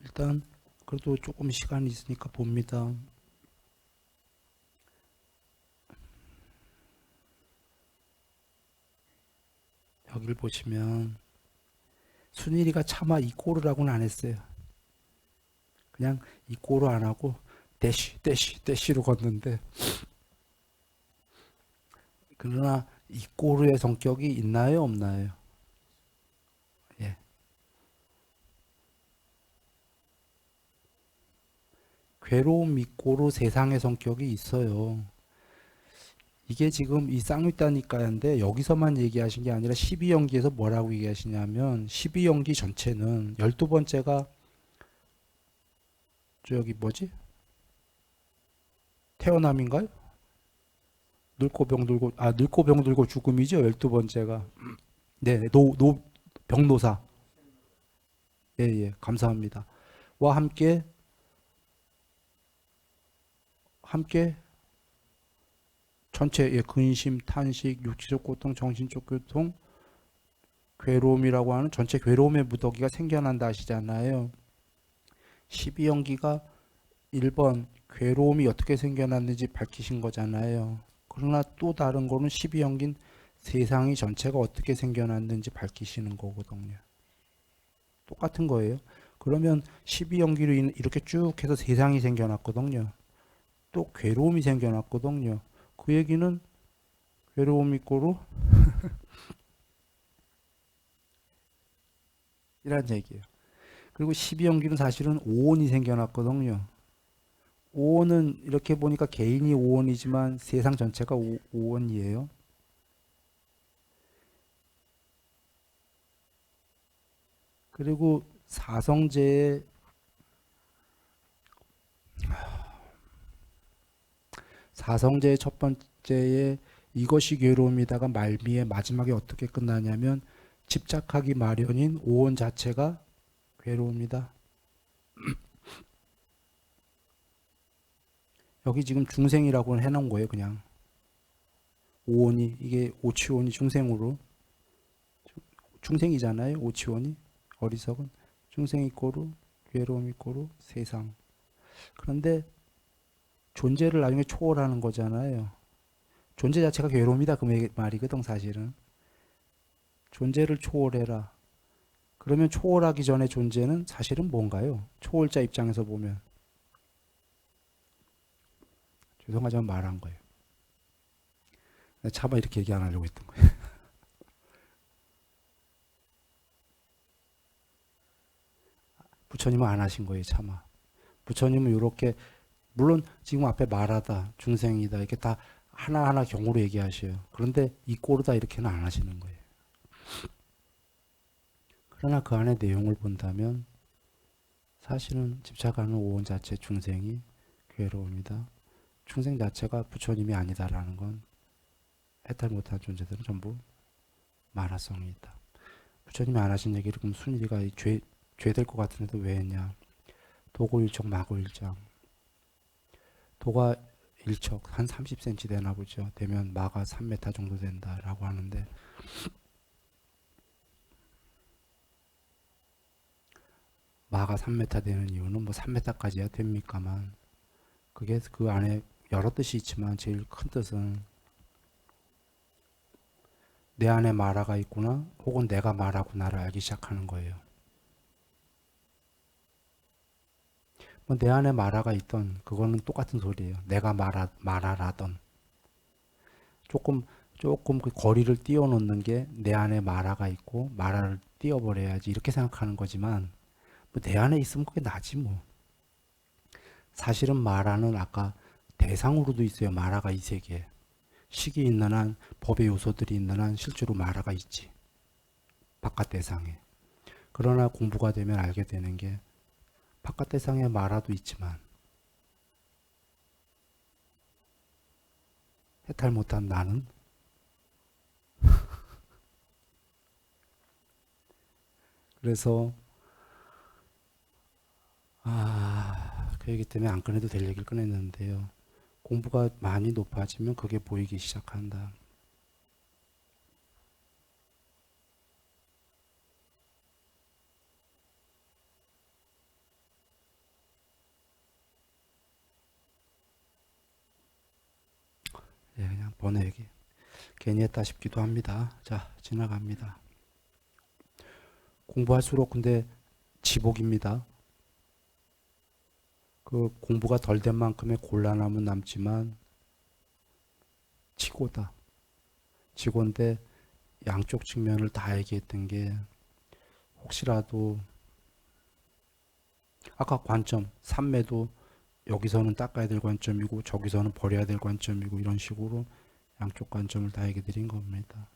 일단 그래도 조금 시간이 있으니까 봅니다. 여기를 보시면 순일이가 차마 이꼬르라고는 안 했어요. 그냥 이꼬르 안 하고 대시로 걷는데 그러나 이꼬르의 성격이 있나요? 없나요? 예. 괴로움 이꼬르 세상의 성격이 있어요. 이게 지금 이 쌍윗다니까인데 여기서만 얘기하신 게 아니라 12연기에서 뭐라고 얘기하시냐면 12연기 전체는 12번째가 저기 뭐지? 태어남인가요? 늙고 병 들고 죽음이죠. 12번째가. 네, 병노사. 예, 예, 감사합니다. 와 함께 전체 예, 근심, 탄식, 육체적 고통, 정신적 고통, 괴로움이라고 하는 전체 괴로움의 무더기가 생겨난다 하시잖아요. 12연기가 1번 괴로움이 어떻게 생겨났는지 밝히신 거잖아요. 그러나 또 다른 거는 12연기는 세상이 전체가 어떻게 생겨났는지 밝히시는 거거든요. 똑같은 거예요. 그러면 12연기로 이렇게 쭉 해서 세상이 생겨났거든요. 또 괴로움이 생겨났거든요. 그 얘기는 괴로움 있고로 이란 얘기예요. 그리고 12연기는 사실은 오온이 생겨났거든요. 오온은 이렇게 보니까 개인이 오온이지만 세상 전체가 오온이에요. 그리고 사성제의 첫 번째에 이것이 괴로움이다가 말미에 마지막에 어떻게 끝나냐면 집착하기 마련인 오온 자체가 괴로움이다. 여기 지금 중생이라고 해놓은 거예요. 그냥 오온이 이게 오치온이 중생으로 중생이잖아요. 오치원이. 어리석은. 중생이 꼬루, 괴로움이 꼬루, 세상. 그런데 존재를 나중에 초월하는 거잖아요. 존재 자체가 괴로움이다. 그 말이거든 사실은. 존재를 초월해라. 그러면 초월하기 전에 존재는 사실은 뭔가요? 초월자 입장에서 보면. 죄송하지만 말한 거예요. 차마 이렇게 얘기 안 하려고 했던 거예요. 부처님은 안 하신 거예요, 차마. 부처님은 이렇게, 물론 지금 앞에 말하다, 중생이다, 이렇게 다 하나하나 경우로 얘기하셔요. 그런데 이 꼴이다 이렇게는 안 하시는 거예요. 그러나 그 안에 내용을 본다면 사실은 집착하는 오온 자체 중생이 괴로움이다. 중생 자체가 부처님이 아니다라는 건 해탈 못한 존재들은 전부 만화성이 있다. 부처님이 안 하신 얘기를 그럼 순위가 죄될 것 같은데도 왜 했냐. 도고일척 마고일장. 도가 일척 한 30cm 되나 보죠. 되면 마가 3m 정도 된다라고 하는데 마가 3m 되는 이유는 뭐 3m까지야 됩니까만 그게 그 안에 여러 뜻이 있지만 제일 큰 뜻은 내 안에 마라가 있구나 혹은 내가 마라구나를 알기 시작하는 거예요. 뭐 내 안에 마라가 있던 그거는 똑같은 소리예요. 내가 마라라던 조금 그 거리를 띄워놓는 게 내 안에 마라가 있고 마라를 띄워버려야지 이렇게 생각하는 거지만 뭐 내 안에 있으면 그게 나지 뭐. 사실은 마라는 아까 대상으로도 있어요. 마라가 이 세계에. 식이 있는 한 법의 요소들이 있는 한 실제로 마라가 있지. 바깥 대상에. 그러나 공부가 되면 알게 되는 게 바깥 대상에 마라도 있지만 해탈 못한 나는 그래서 그 얘기 때문에 안 꺼내도 될 얘기를 꺼냈는데요. 공부가 많이 높아지면 그게 보이기 시작한다. 예, 그냥 번외 얘기. 괜히 했다 싶기도 합니다. 자, 지나갑니다. 공부할수록 근데 지복입니다. 그 공부가 덜 된 만큼의 곤란함은 남지만 지고다. 지고인데 양쪽 측면을 다 얘기했던 게 혹시라도 아까 관점, 삼매도 여기서는 닦아야 될 관점이고 저기서는 버려야 될 관점이고 이런 식으로 양쪽 관점을 다 얘기 드린 겁니다.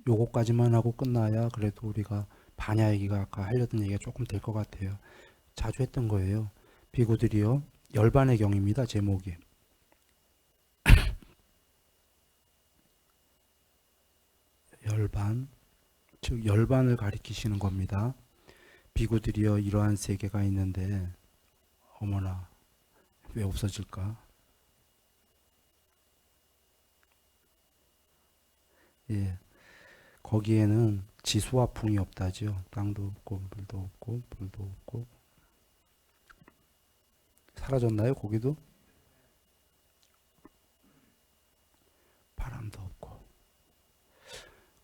요거까지만 하고 끝나야 그래도 우리가 반야 얘기가 아까 하려던 얘기가 조금 될 것 같아요. 자주 했던 거예요. 비구들이요. 열반의 경입니다. 제목이. 열반. 즉 열반을 가리키시는 겁니다. 비구들이여 이러한 세계가 있는데 어머나 왜 없어질까? 예. 거기에는 지수와 풍이 없다죠. 땅도 없고 물도 없고 불도 없고. 사라졌나요? 거기도? 바람도 없고.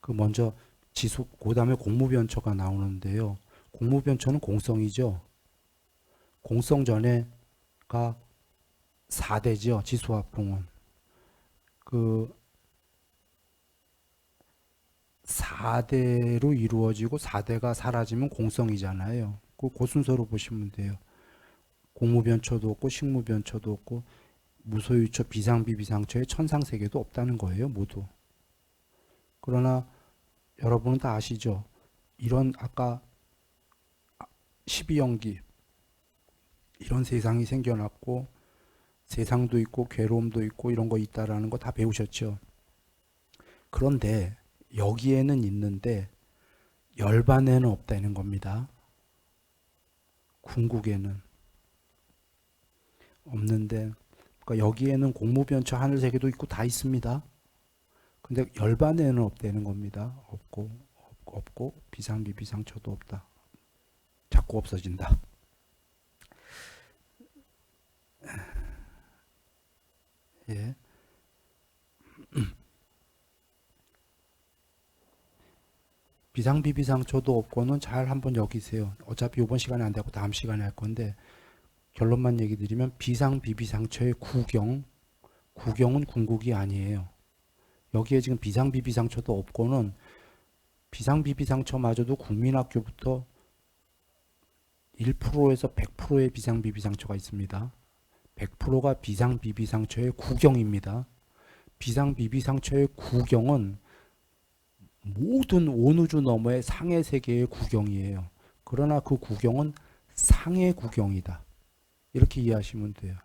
그 먼저 지수, 그 다음에 공무변초가 나오는데요. 공무변초는 공성이죠. 공성 전에가 4대죠. 지수와 풍은. 그 4대로 이루어지고 4대가 사라지면 공성이잖아요. 그 순서로 보시면 돼요. 공무변초도 없고 식무변초도 없고 무소유처 비상비비상처의 천상세계도 없다는 거예요. 모두. 그러나 여러분은 다 아시죠? 이런 아까 12연기 이런 세상이 생겨났고 세상도 있고 괴로움도 있고 이런 거 있다라는 거 다 배우셨죠? 그런데 여기에는 있는데 열반에는 없다는 겁니다. 궁극에는 없는데 그러니까 여기에는 공무변처 하늘세계도 있고 다 있습니다. 근데 열반에는 없다는 겁니다. 없고 비상비비상처도 없다. 자꾸 없어진다. 예. 비상비비상처도 없고는 잘 한번 여기세요. 어차피 이번 시간에 안 되고 다음 시간에 할 건데 결론만 얘기 드리면 비상비비상처의 구경은 궁극이 아니에요. 여기에 지금 비상비비상처도 없고는 비상비비상처마저도 국민학교부터 1%에서 100%의 비상비비상처가 있습니다. 100%가 비상비비상처의 구경입니다. 비상비비상처의 구경은 모든 온우주 너머의 상해 세계의 구경이에요. 그러나 그 구경은 상해 구경이다. 이렇게 이해하시면 돼요.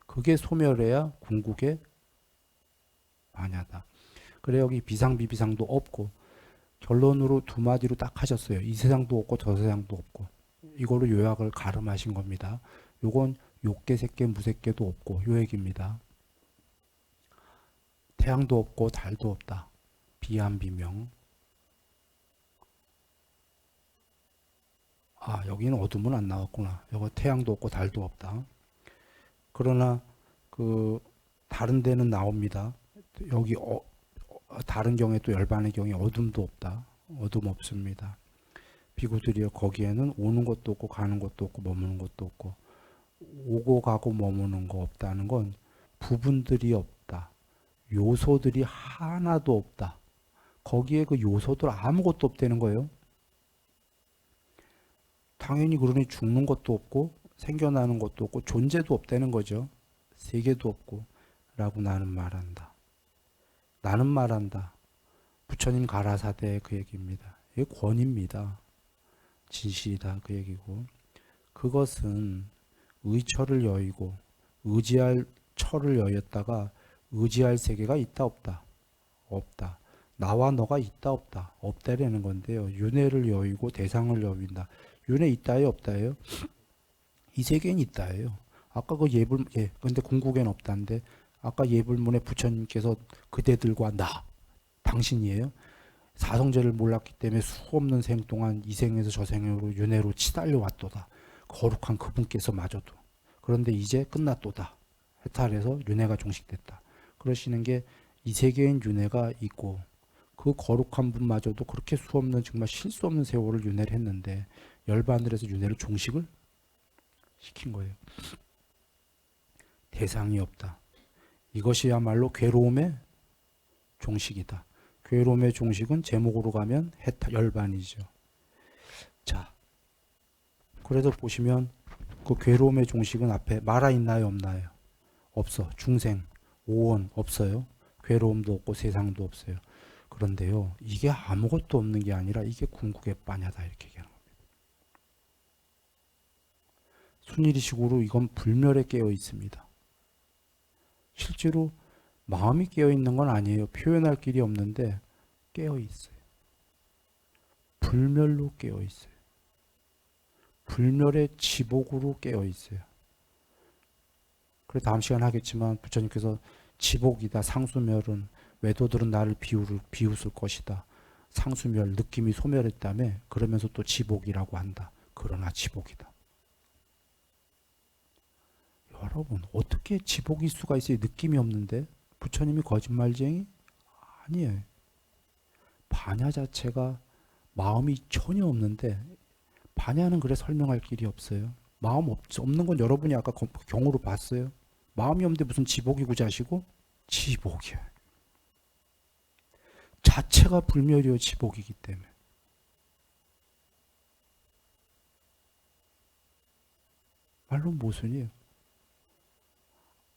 그게 소멸해야 궁극의 반야다. 그래 여기 비상비비상도 없고 결론으로 두 마디로 딱 하셨어요. 이 세상도 없고 저 세상도 없고. 이걸로 요약을 가름하신 겁니다. 요건 욕계, 색계, 무색계도 없고 요 얘기입니다. 태양도 없고 달도 없다. 비암비명. 아 여기는 어둠은 안 나왔구나. 여기 태양도 없고 달도 없다. 그러나 그 다른 데는 나옵니다. 여기 다른 경에 또 열반의 경에 어둠도 없다. 어둠 없습니다. 비구들이여 거기에는 오는 것도 없고 가는 것도 없고 머무는 것도 없고 오고 가고 머무는 거 없다는 건 부분들이 없다. 요소들이 하나도 없다. 거기에 그 요소들 아무것도 없다는 거예요. 당연히 그러니 죽는 것도 없고 생겨나는 것도 없고 존재도 없다는 거죠. 세계도 없고 라고 나는 말한다. 나는 말한다. 부처님 가라사대 그 얘기입니다. 이게 권입니다. 진실이다 그 얘기고 그것은 의처를 여의고 의지할 처를 여였다가 의지할 세계가 있다 없다? 없다. 나와 너가 있다 없다? 없다라는 건데요. 윤회를 여의고 대상을 여윈다. 윤회 있다예요 없다예요? 이 세계는 있다예요. 아까 그 근데 궁극에는 없다는데 아까 예불문에 부처님께서 그대들과 나 당신이에요. 사성제를 몰랐기 때문에 수없는 생 동안 이 생에서 저 생으로 윤회로 치달려 왔도다. 거룩한 그분께서 마저도. 그런데 이제 끝났도다. 해탈해서 윤회가 종식됐다. 그러시는 게 이 세계엔 윤회가 있고 그 거룩한 분마저도 그렇게 수없는 정말 쉴 수 없는 세월을 윤회를 했는데 열반들에서 윤회를 종식을 시킨 거예요. 대상이 없다. 이것이야말로 괴로움의 종식이다. 괴로움의 종식은 제목으로 가면 열반이죠. 자, 그래서 보시면 그 괴로움의 종식은 앞에 말아 있나요 없나요? 없어. 중생, 오원 없어요. 괴로움도 없고 세상도 없어요. 그런데요, 이게 아무것도 없는 게 아니라 이게 궁극의 빠냐다 이렇게 얘기하는 겁니다. 순일이식으로 이건 불멸에 깨어 있습니다. 실제로 마음이 깨어 있는 건 아니에요. 표현할 길이 없는데 깨어 있어요. 불멸로 깨어 있어요. 불멸의 지복으로 깨어 있어요. 그래 다음 시간 하겠지만 부처님께서 지복이다. 상수멸은 외도들은 나를 비웃을 것이다. 상수멸 느낌이 소멸했다며 그러면서 또 지복이라고 한다. 그러나 지복이다. 여러분 어떻게 지복일 수가 있어요? 느낌이 없는데 부처님이 거짓말쟁이? 아니에요. 반야 자체가 마음이 전혀 없는데 반야는 그래 설명할 길이 없어요. 마음 없는 건 여러분이 아까 경우로 봤어요. 마음이 없는데 무슨 지복이고자 하시고 지복이야. 자체가 불멸이요 지복이기 때문에. 말로 모순이에요.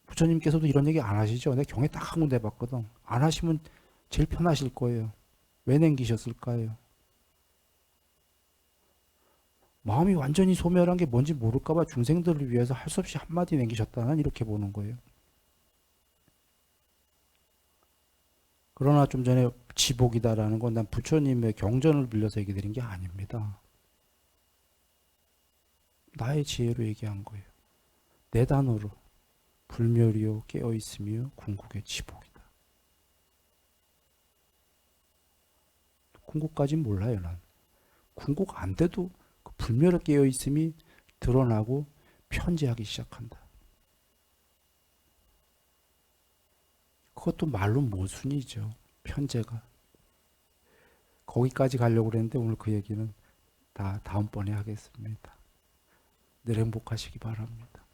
부처님께서도 이런 얘기 안 하시죠? 내가 경에 딱 한 군데 봤거든. 안 하시면 제일 편하실 거예요. 왜 남기셨을까요? 마음이 완전히 소멸한 게 뭔지 모를까봐 중생들을 위해서 할 수 없이 한마디 남기셨다는 이렇게 보는 거예요. 그러나 좀 전에 지복이다라는 건 난 부처님의 경전을 빌려서 얘기 드린 게 아닙니다. 나의 지혜로 얘기한 거예요. 내 단어로. 불멸이요 깨어 있으며 궁극의 치복이다. 궁극까진 몰라요 난. 궁극 안 돼도 그 불멸에 깨어 있음이 드러나고 편재하기 시작한다. 그것도 말로 모순이죠. 편재가. 거기까지 가려고 그랬는데 오늘 그 얘기는 다 다음번에 하겠습니다. 늘 행복하시기 바랍니다.